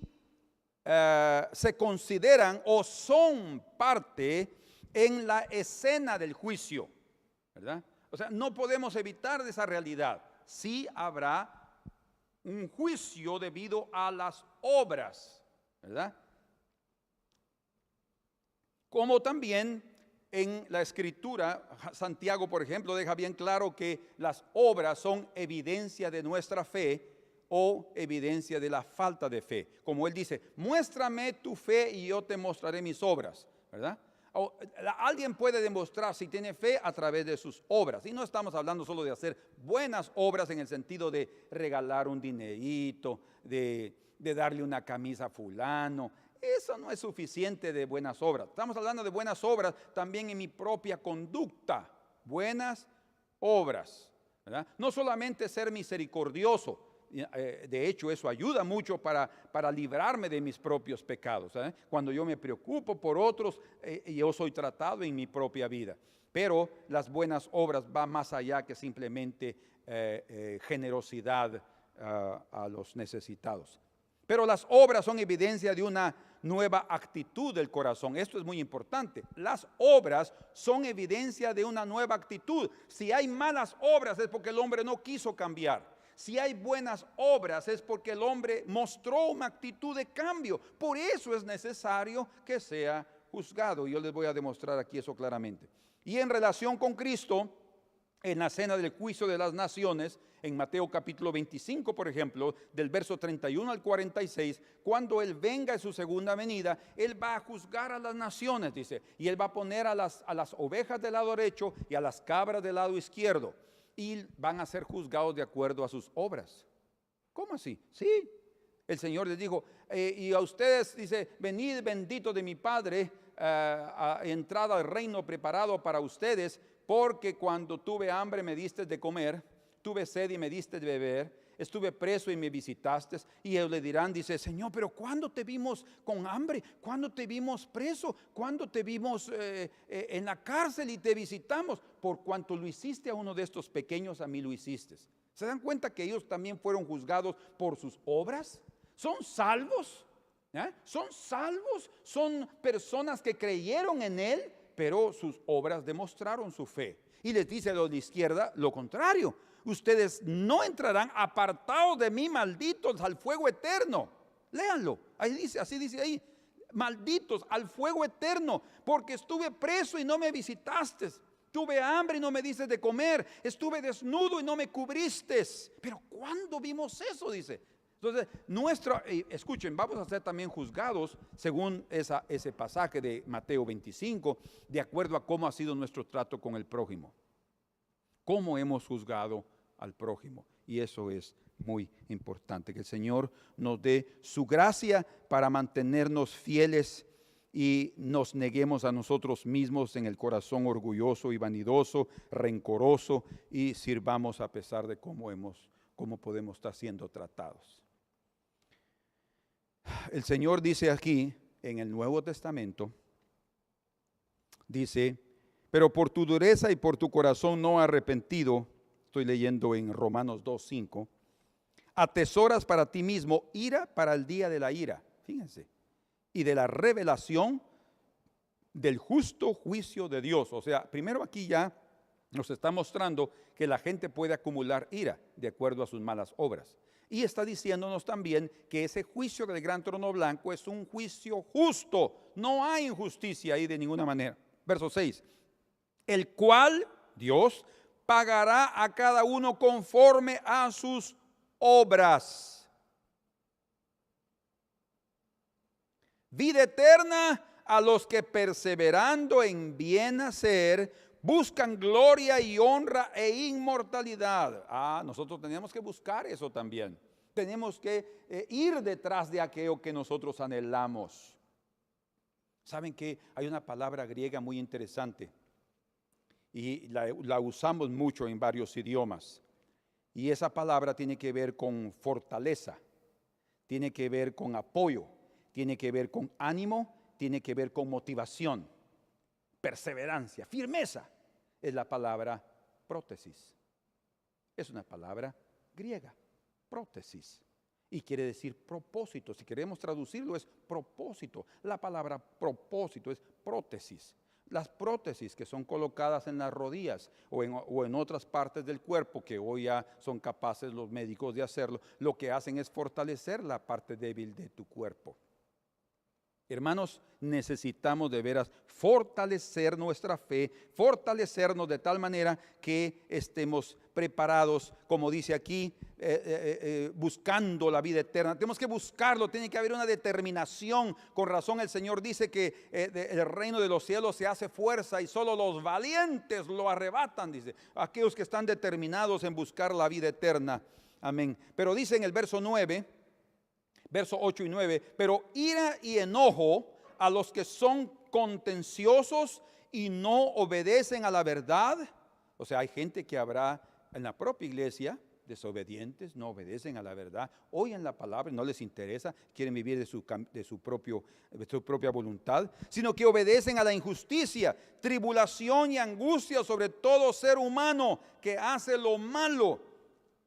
se consideran o son parte en la escena del juicio, ¿verdad? O sea, no podemos evitar esa realidad. Sí habrá un juicio debido a las obras, ¿verdad? Como también en la Escritura, Santiago, por ejemplo, deja bien claro que las obras son evidencia de nuestra fe o evidencia de la falta de fe. Como él dice: muéstrame tu fe y yo te mostraré mis obras, ¿verdad? Alguien puede demostrar si tiene fe a través de sus obras. Y no estamos hablando solo de hacer buenas obras en el sentido de regalar un dinerito, de darle una camisa a fulano. Eso no es suficiente de buenas obras. Estamos hablando de buenas obras también en mi propia conducta. Buenas obras, ¿verdad? No solamente ser misericordioso. De hecho, eso ayuda mucho para librarme de mis propios pecados. Cuando yo me preocupo por otros, yo soy tratado en mi propia vida. Pero las buenas obras van más allá que simplemente generosidad a los necesitados. Pero las obras son evidencia de una nueva actitud del corazón. Esto es muy importante. Las obras son evidencia de una nueva actitud. Si hay malas obras es porque el hombre no quiso cambiar. Si hay buenas obras es porque el hombre mostró una actitud de cambio. Por eso es necesario que sea juzgado. Yo les voy a demostrar aquí eso claramente. Y en relación con Cristo, en la cena del juicio de las naciones, en Mateo capítulo 25, por ejemplo, del verso 31 al 46, cuando Él venga en su segunda venida, Él va a juzgar a las naciones, dice, y Él va a poner a las ovejas del lado derecho y a las cabras del lado izquierdo, y van a ser juzgados de acuerdo a sus obras. ¿Cómo así? Sí, el Señor les dijo, y a ustedes, dice, venid bendito de mi Padre, entrad al reino preparado para ustedes, porque cuando tuve hambre me diste de comer, tuve sed y me diste de beber, estuve preso y me visitaste. Y ellos le dirán, dice, Señor, pero ¿cuándo te vimos con hambre? ¿Cuándo te vimos preso? ¿Cuándo te vimos en la cárcel y te visitamos? Por cuanto lo hiciste a uno de estos pequeños, a mí lo hiciste. ¿Se dan cuenta que ellos también fueron juzgados por sus obras? ¿Son salvos? ¿Son salvos? Son personas que creyeron en Él, pero sus obras demostraron su fe. Y les dice a los de izquierda lo contrario. Ustedes no entrarán, apartados de mí, malditos, al fuego eterno. Léanlo, ahí dice, así dice ahí. Malditos al fuego eterno, porque estuve preso y no me visitaste. Tuve hambre y no me diste de comer. Estuve desnudo y no me cubriste. Pero ¿cuándo vimos eso? Dice. Entonces, escuchen, vamos a ser también juzgados según ese pasaje de Mateo 25, de acuerdo a cómo ha sido nuestro trato con el prójimo. Cómo hemos juzgado al prójimo. Y eso es muy importante, que el Señor nos dé su gracia para mantenernos fieles y nos neguemos a nosotros mismos en el corazón orgulloso y vanidoso, rencoroso, y sirvamos a pesar de cómo podemos estar siendo tratados. El Señor dice aquí en el Nuevo Testamento, dice, pero por tu dureza y por tu corazón no arrepentido, estoy leyendo en Romanos 2:5, atesoras para ti mismo ira para el día de la ira, fíjense, y de la revelación del justo juicio de Dios. O sea, primero aquí ya nos está mostrando que la gente puede acumular ira de acuerdo a sus malas obras. Y está diciéndonos también que ese juicio del gran trono blanco es un juicio justo. No hay injusticia ahí de ninguna manera. Verso 6. El cual, Dios, pagará a cada uno conforme a sus obras. Vida eterna a los que perseverando en bien hacer buscan gloria y honra e inmortalidad. Nosotros tenemos que buscar eso también. Tenemos que ir detrás de aquello que nosotros anhelamos. ¿Saben que hay una palabra griega muy interesante? Y la usamos mucho en varios idiomas. Y esa palabra tiene que ver con fortaleza, tiene que ver con apoyo, tiene que ver con ánimo, tiene que ver con motivación, perseverancia, firmeza. Es la palabra prótesis. Es una palabra griega, prótesis. Y quiere decir propósito. Si queremos traducirlo es propósito. La palabra propósito es prótesis. Las prótesis que son colocadas en las rodillas o en otras partes del cuerpo, que hoy ya son capaces los médicos de hacerlo, lo que hacen es fortalecer la parte débil de tu cuerpo. Hermanos, necesitamos de veras fortalecer nuestra fe, fortalecernos de tal manera que estemos preparados, como dice aquí, buscando la vida eterna. Tenemos que buscarlo, tiene que haber una determinación. Con razón el Señor dice que el reino de los cielos se hace fuerza y solo los valientes lo arrebatan, dice. Aquellos que están determinados en buscar la vida eterna. Amén. Pero dice en el verso 9, verso 8 y 9, pero ira y enojo a los que son contenciosos y no obedecen a la verdad. O sea, hay gente que habrá en la propia iglesia desobedientes, no obedecen a la verdad, oyen la palabra y no les interesa, quieren vivir de su propia voluntad, sino que obedecen a la injusticia, tribulación y angustia sobre todo ser humano que hace lo malo,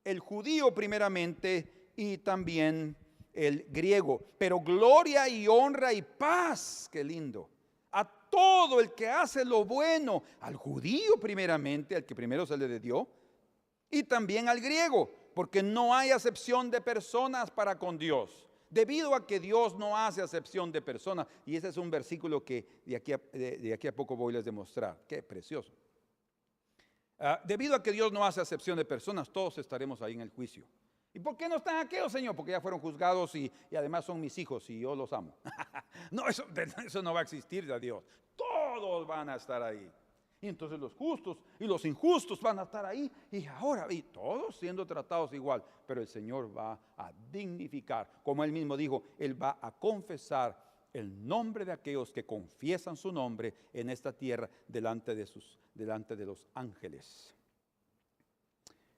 el judío primeramente y también el griego, pero gloria y honra y paz, qué lindo, a todo el que hace lo bueno, al judío primeramente, al que primero se le dio, y también al griego, porque no hay acepción de personas para con Dios, debido a que Dios no hace acepción de personas. Y ese es un versículo que de aquí a poco voy a demostrar. Qué precioso. Debido a que Dios no hace acepción de personas, todos estaremos ahí en el juicio. ¿Y por qué no están aquellos, Señor? Porque ya fueron juzgados y además son mis hijos y yo los amo. No, eso no va a existir de Dios. Todos van a estar ahí. Y entonces los justos y los injustos van a estar ahí. Y todos siendo tratados igual. Pero el Señor va a dignificar. Como Él mismo dijo, Él va a confesar el nombre de aquellos que confiesan su nombre en esta tierra delante de los ángeles.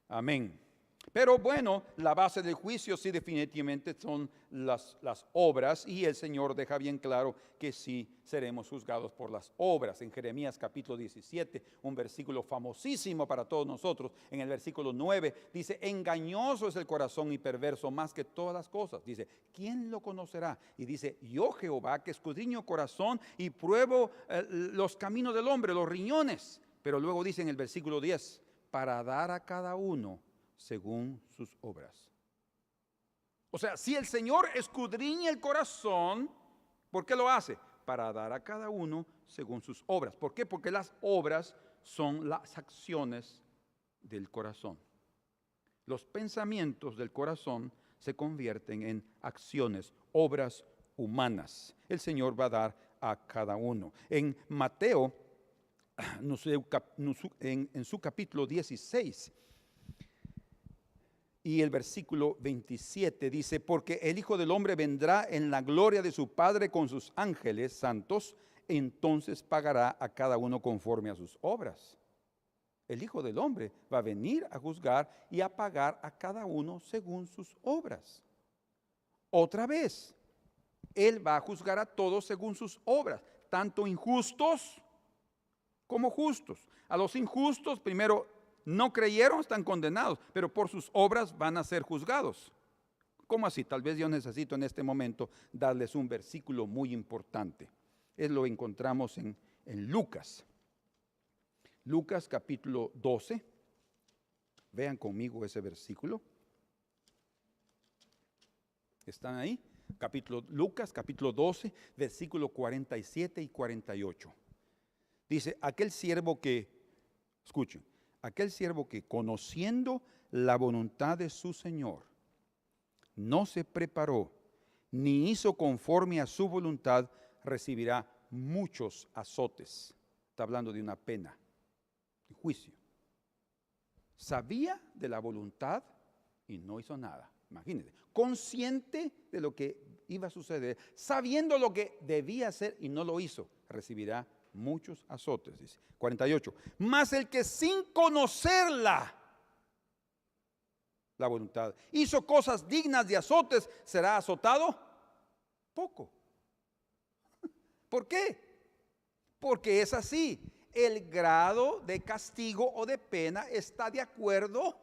Amén. Pero bueno, la base del juicio sí definitivamente son las obras, y el Señor deja bien claro que sí seremos juzgados por las obras. En Jeremías capítulo 17, un versículo famosísimo para todos nosotros, en el versículo 9, dice: engañoso es el corazón y perverso más que todas las cosas. Dice, ¿quién lo conocerá? Y dice, yo Jehová, que escudriño corazón y pruebo los caminos del hombre, los riñones. Pero luego dice en el versículo 10, para dar a cada uno según sus obras. O sea, si el Señor escudriña el corazón, ¿por qué lo hace? Para dar a cada uno según sus obras. ¿Por qué? Porque las obras son las acciones del corazón. Los pensamientos del corazón se convierten en acciones, obras humanas. El Señor va a dar a cada uno. En Mateo, en su capítulo 16, y el versículo 27 dice, porque el Hijo del Hombre vendrá en la gloria de su Padre con sus ángeles santos, entonces pagará a cada uno conforme a sus obras. El Hijo del Hombre va a venir a juzgar y a pagar a cada uno según sus obras. Otra vez, Él va a juzgar a todos según sus obras, tanto injustos como justos. A los injustos, primero, no creyeron, están condenados, pero por sus obras van a ser juzgados. ¿Cómo así? Tal vez yo necesito en este momento darles un versículo muy importante. Lo encontramos en Lucas. Lucas capítulo 12. Vean conmigo ese versículo. ¿Están ahí? Lucas capítulo 12, versículo 47 y 48. Dice, aquel siervo que conociendo la voluntad de su Señor, no se preparó, ni hizo conforme a su voluntad, recibirá muchos azotes. Está hablando de una pena, de juicio. Sabía de la voluntad y no hizo nada. Imagínense, consciente de lo que iba a suceder, sabiendo lo que debía hacer y no lo hizo, recibirá muchos azotes, dice. 48. Mas el que sin conocerla, la voluntad, hizo cosas dignas de azotes, será azotado poco. ¿Por qué? Porque es así. El grado de castigo o de pena está de acuerdo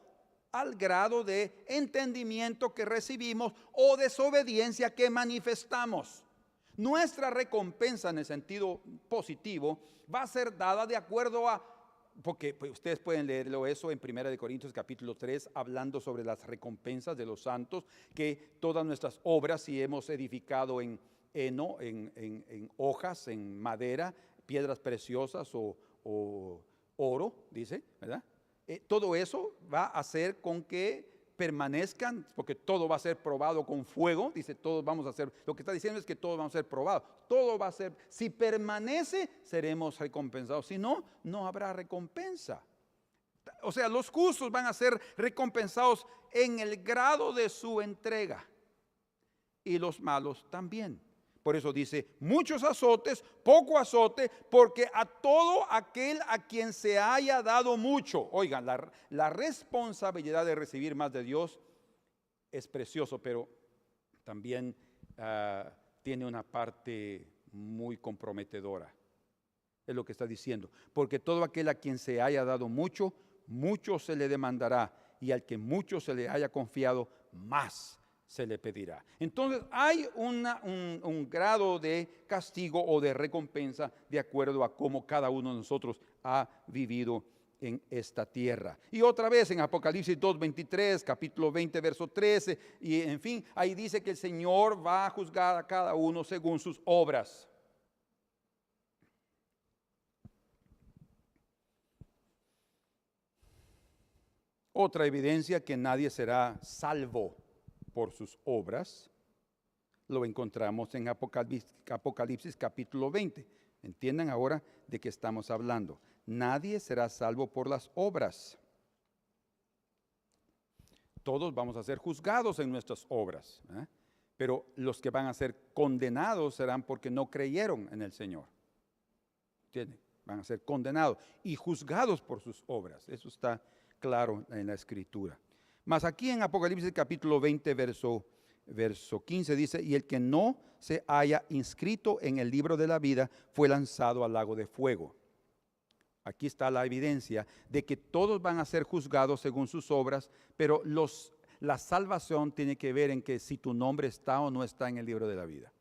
al grado de entendimiento que recibimos o desobediencia que manifestamos. Nuestra recompensa en el sentido positivo va a ser dada de acuerdo a, porque pues, ustedes pueden leerlo eso en 1 Corintios capítulo 3, hablando sobre las recompensas de los santos, que todas nuestras obras, si hemos edificado en heno, en hojas, en madera, piedras preciosas o oro, dice, ¿verdad? Todo eso va a hacer con que permanezcan, porque todo va a ser probado con fuego, dice, todos vamos a ser, lo que está diciendo es que todos vamos a ser probados, todo va a ser, si permanece, seremos recompensados, si no, no habrá recompensa. O sea, los justos van a ser recompensados en el grado de su entrega, y los malos también. Por eso dice, muchos azotes, poco azote, porque a todo aquel a quien se haya dado mucho. Oigan, la responsabilidad de recibir más de Dios es precioso, pero también tiene una parte muy comprometedora. Es lo que está diciendo. Porque todo aquel a quien se haya dado mucho, mucho se le demandará. Y al que mucho se le haya confiado, más se le pedirá. Entonces hay un grado de castigo o de recompensa de acuerdo a cómo cada uno de nosotros ha vivido en esta tierra. Y otra vez en Apocalipsis 2:23, capítulo 20, verso 13, y en fin, ahí dice que el Señor va a juzgar a cada uno según sus obras. Otra evidencia que nadie será salvo por sus obras, lo encontramos en Apocalipsis capítulo 20. Entiendan ahora de qué estamos hablando. Nadie será salvo por las obras. Todos vamos a ser juzgados en nuestras obras, ¿eh? Pero los que van a ser condenados serán porque no creyeron en el Señor. ¿Entienden? Van a ser condenados y juzgados por sus obras. Eso está claro en la Escritura. Mas aquí en Apocalipsis capítulo 20, verso 15 dice, y el que no se haya inscrito en el libro de la vida fue lanzado al lago de fuego. Aquí está la evidencia de que todos van a ser juzgados según sus obras, pero la salvación tiene que ver en que si tu nombre está o no está en el libro de la vida.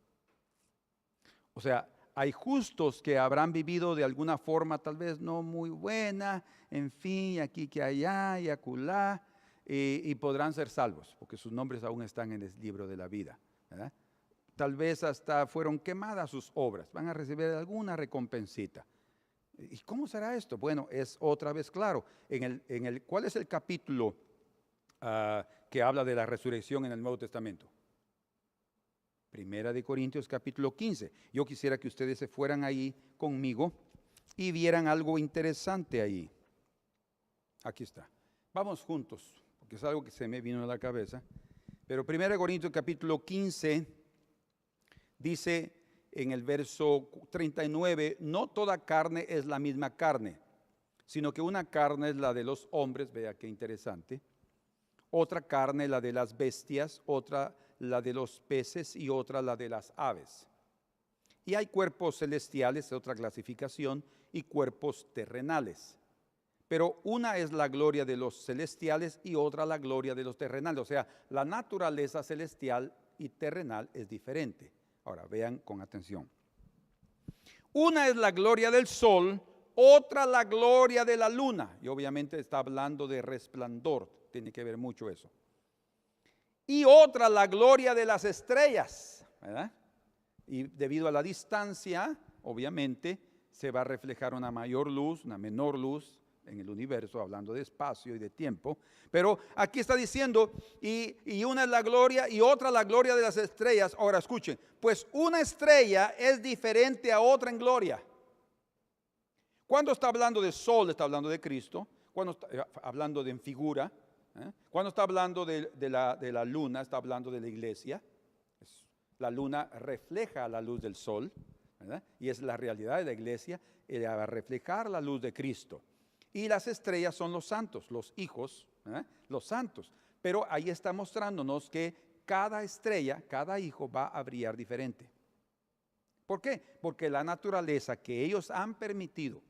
O sea, hay justos que habrán vivido de alguna forma tal vez no muy buena, en fin, aquí que allá y aculá, y podrán ser salvos, porque sus nombres aún están en el libro de la vida, ¿verdad? Tal vez hasta fueron quemadas sus obras, van a recibir alguna recompensita. ¿Y cómo será esto? Bueno, es otra vez claro. ¿Cuál es el capítulo que habla de la resurrección en el Nuevo Testamento? Primera de Corintios capítulo 15. Yo quisiera que ustedes se fueran ahí conmigo y vieran algo interesante ahí. Aquí está. Vamos juntos, porque es algo que se me vino a la cabeza. Pero Primera de Corintios capítulo 15 dice en el verso 39, no toda carne es la misma carne, sino que una carne es la de los hombres, vea qué interesante, otra carne la de las bestias, otra la de los peces y otra la de las aves. Y hay cuerpos celestiales, otra clasificación, y cuerpos terrenales. Pero una es la gloria de los celestiales y otra la gloria de los terrenales. O sea, la naturaleza celestial y terrenal es diferente. Ahora, vean con atención. Una es la gloria del sol, otra la gloria de la luna. Y obviamente está hablando de resplandor, tiene que ver mucho eso. Y otra la gloria de las estrellas, ¿verdad? Y debido a la distancia, obviamente, se va a reflejar una mayor luz, una menor luz en el universo, hablando de espacio y de tiempo. Pero aquí está diciendo, y una es la gloria y otra la gloria de las estrellas. Ahora escuchen, pues una estrella es diferente a otra en gloria. Cuando está hablando de sol, está hablando de Cristo. Cuando está hablando de en figura, cuando está hablando de la luna, está hablando de la iglesia. La luna refleja la luz del sol, ¿verdad? Y es la realidad de la iglesia, va a reflejar la luz de Cristo. Y las estrellas son los santos, los hijos, los santos. Pero ahí está mostrándonos que cada estrella, cada hijo va a brillar diferente. ¿Por qué? Porque la naturaleza que ellos han permitido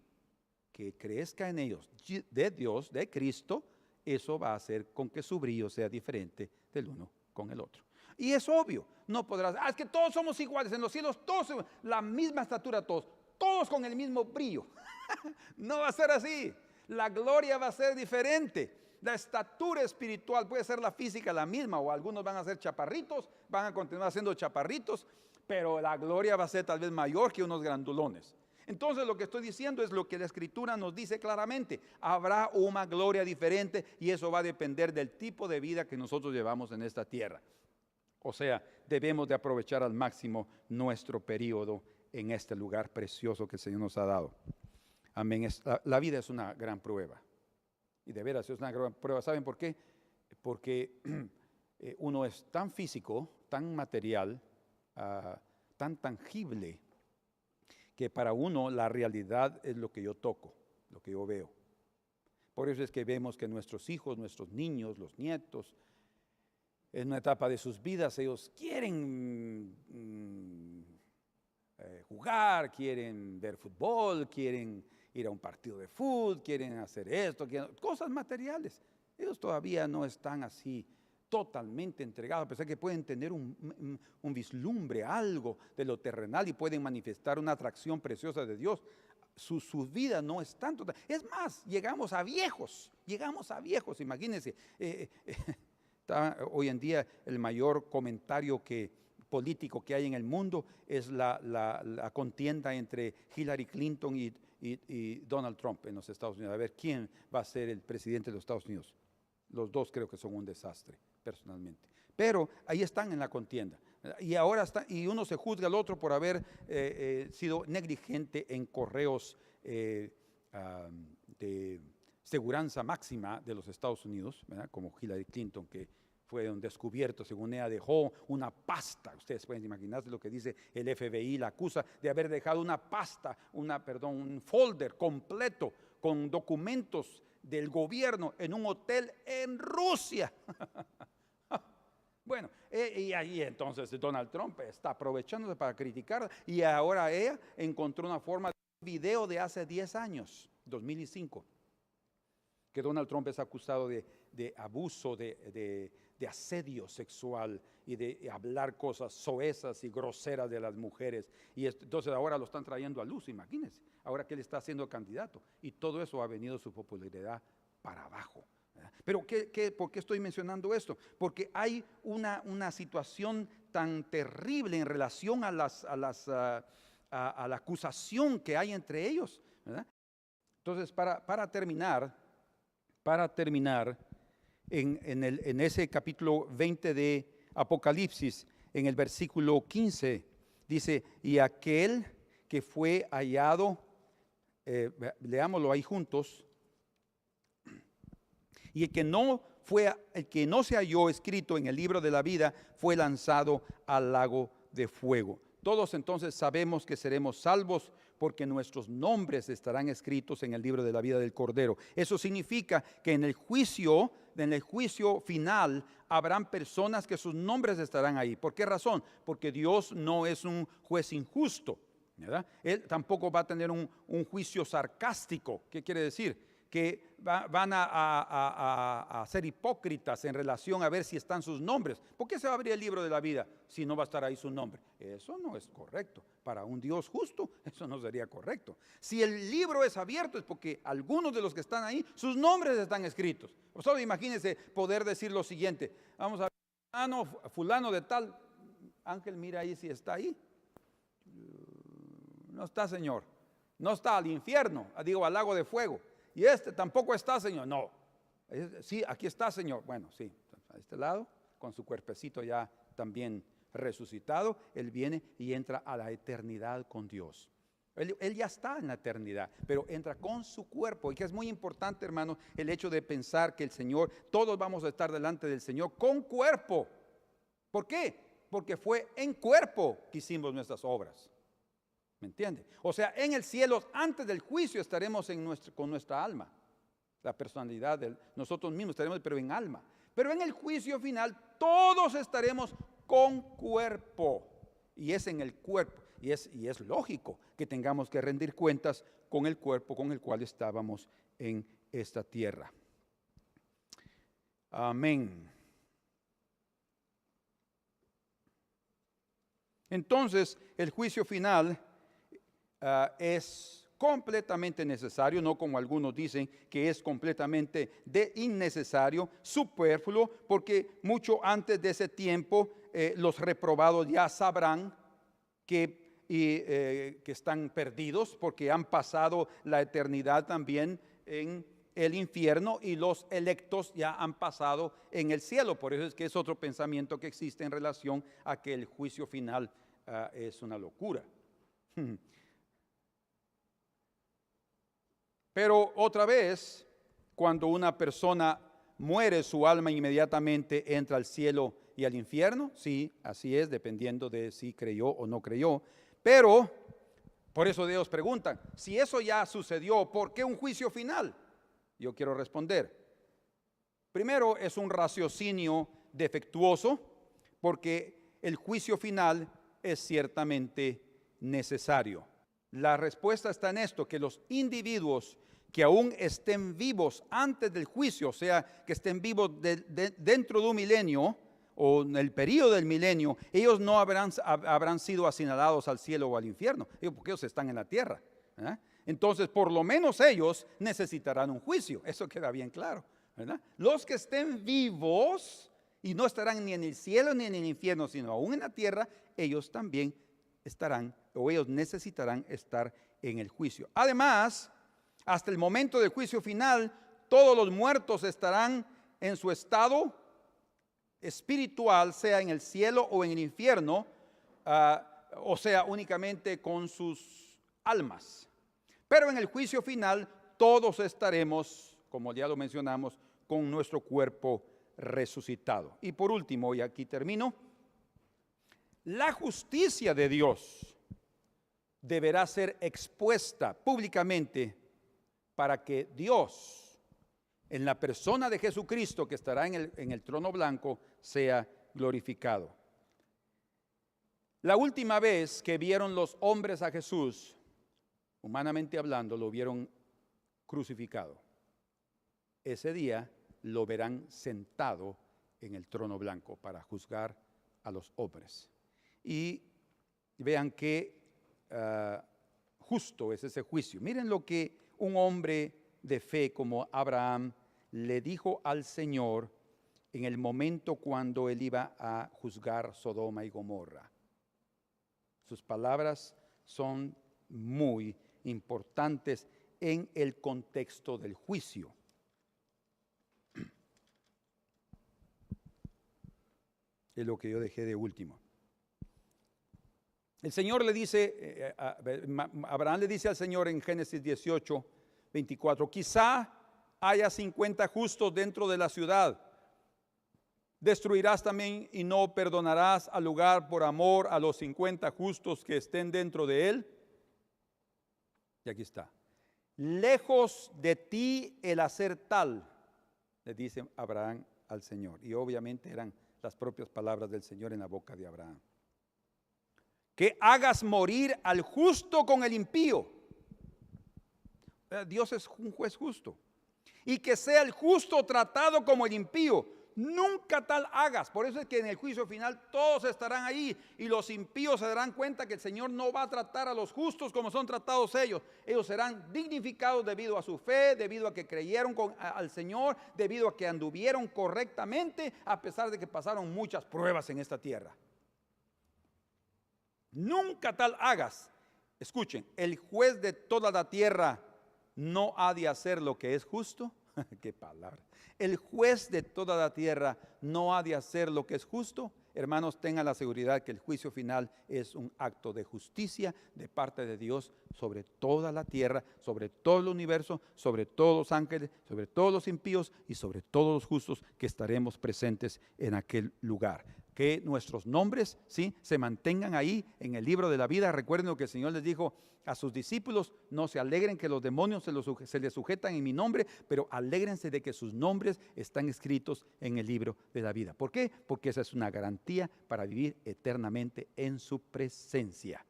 que crezca en ellos de Dios, de Cristo, eso va a hacer con que su brillo sea diferente del uno con el otro. Y es obvio, no podrás, es que todos somos iguales en los cielos, todos la misma estatura, todos con el mismo brillo. No va a ser así. La gloria va a ser diferente. La estatura espiritual puede ser la física la misma, o algunos van a ser chaparritos, van a continuar siendo chaparritos, pero la gloria va a ser tal vez mayor que unos grandulones. Entonces lo que estoy diciendo es lo que la Escritura nos dice claramente. Habrá una gloria diferente y eso va a depender del tipo de vida que nosotros llevamos en esta tierra. O sea, debemos de aprovechar al máximo nuestro periodo en este lugar precioso que el Señor nos ha dado. Amén. La vida es una gran prueba. Y de veras es una gran prueba. ¿Saben por qué? Porque uno es tan físico, tan material, tan tangible, que para uno la realidad es lo que yo toco, lo que yo veo. Por eso es que vemos que nuestros hijos, nuestros niños, los nietos, en una etapa de sus vidas, ellos quieren jugar, quieren ver fútbol, quieren ir a un partido de fútbol, quieren hacer esto, cosas materiales. Ellos todavía no están así totalmente entregados, a pesar que pueden tener un vislumbre, algo de lo terrenal y pueden manifestar una atracción preciosa de Dios. Su vida no es tanto. Es más, llegamos a viejos, imagínense. Hoy en día el mayor comentario político que hay en el mundo es la contienda entre Hillary Clinton y Donald Trump en los Estados Unidos. A ver quién va a ser el presidente de los Estados Unidos. Los dos creo que son un desastre, personalmente. Pero ahí están en la contienda. Y ahora está, y uno se juzga al otro por haber sido negligente en correos de seguridad máxima de los Estados Unidos, ¿verdad? Como Hillary Clinton, que fue un descubierto, según ella dejó una pasta. Ustedes pueden imaginarse lo que dice el FBI, la acusa de haber dejado una pasta, un folder completo con documentos del gobierno en un hotel en Rusia. Bueno, y ahí entonces Donald Trump está aprovechándose para criticar, y ahora ella encontró una forma de video de hace 10 años, 2005, que Donald Trump es acusado de abuso, de asedio sexual y de hablar cosas soezas y groseras de las mujeres. Y entonces ahora lo están trayendo a luz, imagínense, ahora que él está siendo candidato, y todo eso ha venido su popularidad para abajo. Pero ¿por qué estoy mencionando esto? Porque hay una situación tan terrible en relación a la acusación que hay entre ellos, ¿verdad? Entonces, para terminar en ese capítulo 20 de Apocalipsis, en el versículo 15, dice: y aquel que fue hallado, leámoslo ahí juntos, y el que no se halló escrito en el libro de la vida fue lanzado al lago de fuego. Todos entonces sabemos que seremos salvos porque nuestros nombres estarán escritos en el libro de la vida del Cordero. Eso significa que en el juicio final habrán personas que sus nombres estarán ahí. ¿Por qué razón? Porque Dios no es un juez injusto, ¿verdad? Él tampoco va a tener un juicio sarcástico. ¿Qué quiere decir? Que van a ser hipócritas en relación a ver si están sus nombres. ¿Por qué se va a abrir el libro de la vida si no va a estar ahí su nombre? Eso no es correcto. Para un Dios justo, eso no sería correcto. Si el libro es abierto es porque algunos de los que están ahí, sus nombres están escritos. Solo imagínense poder decir lo siguiente: vamos a ver, fulano de tal, Ángel, mira ahí si está ahí. No está, Señor. No está, al infierno, digo, al lago de fuego. Y este tampoco está, Señor. No. Sí, aquí está, Señor. Bueno, sí, a este lado, con su cuerpecito ya también resucitado, Él viene y entra a la eternidad con Dios. Él ya está en la eternidad, pero entra con su cuerpo. Y que es muy importante, hermano, el hecho de pensar que el Señor, todos vamos a estar delante del Señor con cuerpo. ¿Por qué? Porque fue en cuerpo que hicimos nuestras obras. ¿Me entiende? O sea, en el cielo, antes del juicio, estaremos con nuestra alma. La personalidad de nosotros mismos estaremos, pero en alma. Pero en el juicio final, todos estaremos con cuerpo. Y es en el cuerpo. Y es lógico que tengamos que rendir cuentas con el cuerpo con el cual estábamos en esta tierra. Amén. Entonces, el juicio final es completamente necesario, no como algunos dicen que es completamente innecesario, superfluo, porque mucho antes de ese tiempo los reprobados ya sabrán que están perdidos, porque han pasado la eternidad también en el infierno, y los electos ya han pasado en el cielo. Por eso es que es otro pensamiento que existe en relación a que el juicio final es una locura. Pero otra vez, cuando una persona muere, su alma inmediatamente entra al cielo y al infierno. Sí, así es, dependiendo de si creyó o no creyó. Pero, por eso Dios pregunta, si eso ya sucedió, ¿por qué un juicio final? Yo quiero responder. Primero, es un raciocinio defectuoso, porque el juicio final es ciertamente necesario. La respuesta está en esto, que los individuos que aún estén vivos antes del juicio, o sea, que estén vivos dentro de un milenio o en el periodo del milenio, ellos no habrán sido asignados al cielo o al infierno, porque ellos están en la tierra. Entonces, por lo menos ellos necesitarán un juicio, eso queda bien claro, ¿verdad? Los que estén vivos y no estarán ni en el cielo ni en el infierno, sino aún en la tierra, ellos también estarán, o ellos necesitarán estar en el juicio. Además, hasta el momento del juicio final, todos los muertos estarán en su estado espiritual, sea en el cielo o en el infierno, o sea, únicamente con sus almas. Pero en el juicio final todos estaremos, como ya lo mencionamos, con nuestro cuerpo resucitado. Y por último, y aquí termino, la justicia de Dios deberá ser expuesta públicamente para que Dios, en la persona de Jesucristo que estará en el trono blanco, sea glorificado. La última vez que vieron los hombres a Jesús, humanamente hablando, lo vieron crucificado. Ese día lo verán sentado en el trono blanco para juzgar a los hombres. Y vean qué justo es ese juicio. Miren lo que un hombre de fe como Abraham le dijo al Señor en el momento cuando él iba a juzgar Sodoma y Gomorra. Sus palabras son muy importantes en el contexto del juicio. Es lo que yo dejé de último. El Señor le dice, Abraham le dice al Señor en Génesis 18, 24, quizá haya 50 justos dentro de la ciudad. Destruirás también y no perdonarás al lugar por amor a los 50 justos que estén dentro de él. Y aquí está. Lejos de ti el hacer tal, le dice Abraham al Señor. Y obviamente eran las propias palabras del Señor en la boca de Abraham. Que hagas morir al justo con el impío. Dios es un juez justo. Y que sea el justo tratado como el impío. Nunca tal hagas. Por eso es que en el juicio final todos estarán ahí y los impíos se darán cuenta que el Señor no va a tratar a los justos como son tratados ellos. Ellos serán dignificados debido a su fe, debido a que creyeron al Señor, debido a que anduvieron correctamente, a pesar de que pasaron muchas pruebas en esta tierra. Nunca tal hagas. Escuchen, el juez de toda la tierra no ha de hacer lo que es justo. Qué palabra. El juez de toda la tierra no ha de hacer lo que es justo. Hermanos, tengan la seguridad que el juicio final es un acto de justicia de parte de Dios sobre toda la tierra, sobre todo el universo, sobre todos los ángeles, sobre todos los impíos y sobre todos los justos que estaremos presentes en aquel lugar. Que nuestros nombres, ¿sí?, se mantengan ahí en el libro de la vida. Recuerden lo que el Señor les dijo a sus discípulos: no se alegren que los demonios se les sujetan en mi nombre, pero alégrense de que sus nombres están escritos en el libro de la vida. ¿Por qué? Porque esa es una garantía para vivir eternamente en su presencia.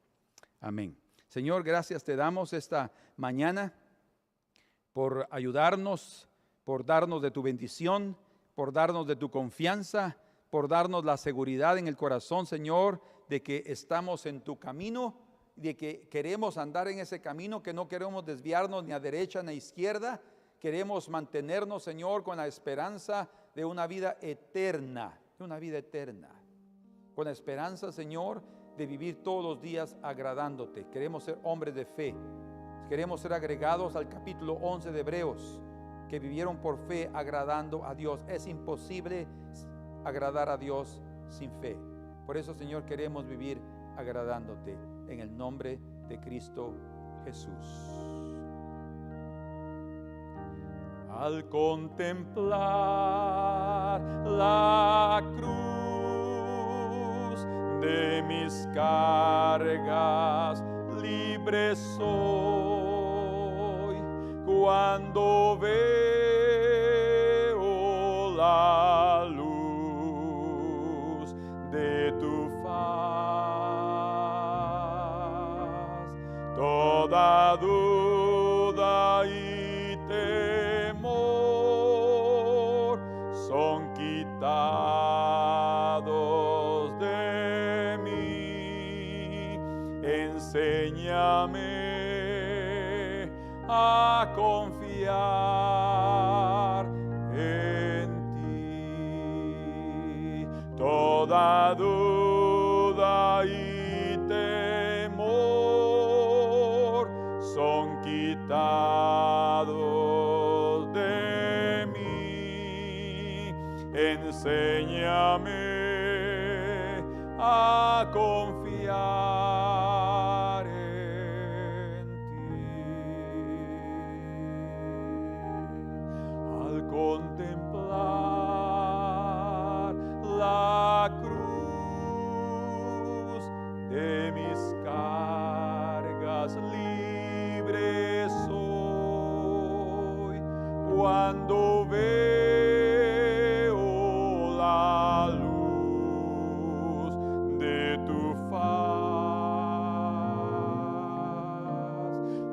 Amén. Señor, gracias te damos esta mañana por ayudarnos, por darnos de tu bendición, por darnos de tu confianza, por darnos la seguridad en el corazón, Señor, de que estamos en tu camino, de que queremos andar en ese camino, que no queremos desviarnos ni a derecha ni a izquierda. Queremos mantenernos, Señor, con la esperanza de una vida eterna, con la esperanza, Señor, de vivir todos los días agradándote. Queremos ser hombres de fe, queremos ser agregados al capítulo 11 de Hebreos, que vivieron por fe agradando a Dios. Es imposible agradar a Dios sin fe. Por eso, Señor, queremos vivir agradándote en el nombre de Cristo Jesús. Al contemplar la cruz de mis cargas, libre soy. Cuando veo la luz de tu faz, toda duda y temor son quitados de mí. Enséñame a confiar en ti. Toda duda y temor son quitados de mí. Enséñame a confiar en ti. Al contemplar la cruz de mis cargas, libre soy cuando veo la luz de tu faz.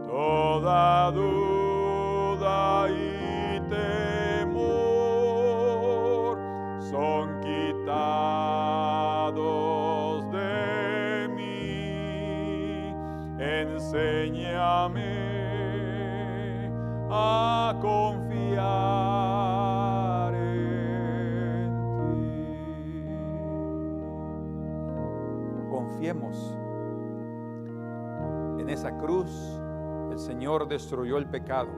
Toda duda y temor son quitados de mí. Enséñame a confiar en ti. Confiemos. En esa cruz el Señor destruyó el pecado.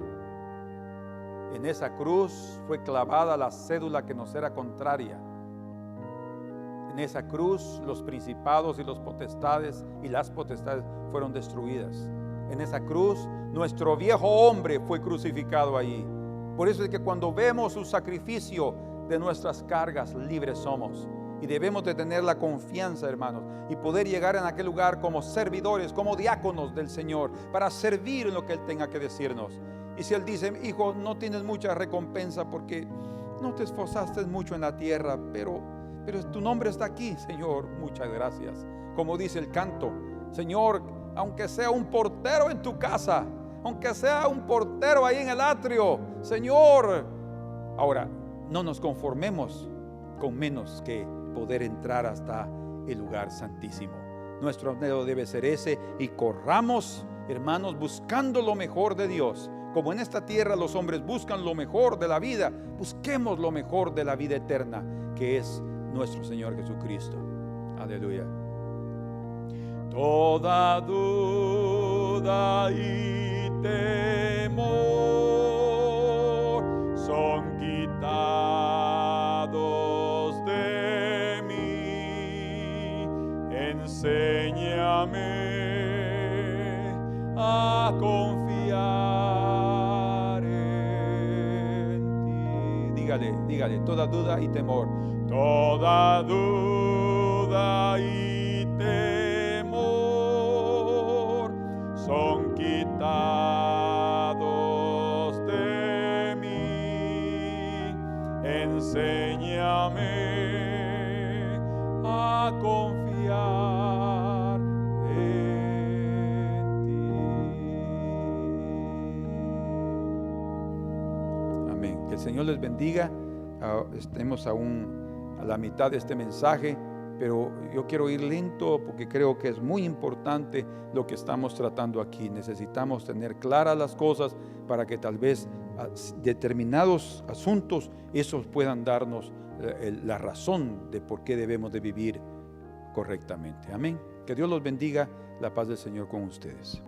En esa cruz fue clavada la cédula que nos era contraria. En esa cruz los principados y los potestades y las potestades fueron destruidas. En esa cruz nuestro viejo hombre fue crucificado allí. Por eso es que cuando vemos su sacrificio, de nuestras cargas libres somos. Y debemos de tener la confianza, hermanos, y poder llegar en aquel lugar como servidores, como diáconos del Señor, para servir en lo que Él tenga que decirnos. Y si Él dice: hijo, no tienes mucha recompensa porque no te esforzaste mucho en la tierra, pero tu nombre está aquí, Señor, muchas gracias. Como dice el canto: Señor, aunque sea un portero en tu casa, aunque sea un portero ahí en el atrio, Señor. Ahora, no nos conformemos con menos que poder entrar hasta el lugar santísimo. Nuestro anhelo debe ser ese, y corramos, hermanos, buscando lo mejor de Dios. Como en esta tierra los hombres buscan lo mejor de la vida, busquemos lo mejor de la vida eterna, que es nuestro Señor Jesucristo. Aleluya. Toda duda y temor son quitados de mí. Enséñame a confiar en ti. Dígale, toda duda y temor. Toda duda y temor son quitados de mí. Enséñame a confiar en ti. Amén. Que el Señor les bendiga. Estemos aún a la mitad de este mensaje, pero yo quiero ir lento porque creo que es muy importante lo que estamos tratando aquí. Necesitamos tener claras las cosas para que tal vez determinados asuntos esos puedan darnos la razón de por qué debemos de vivir correctamente. Amén. Que Dios los bendiga. La paz del Señor con ustedes.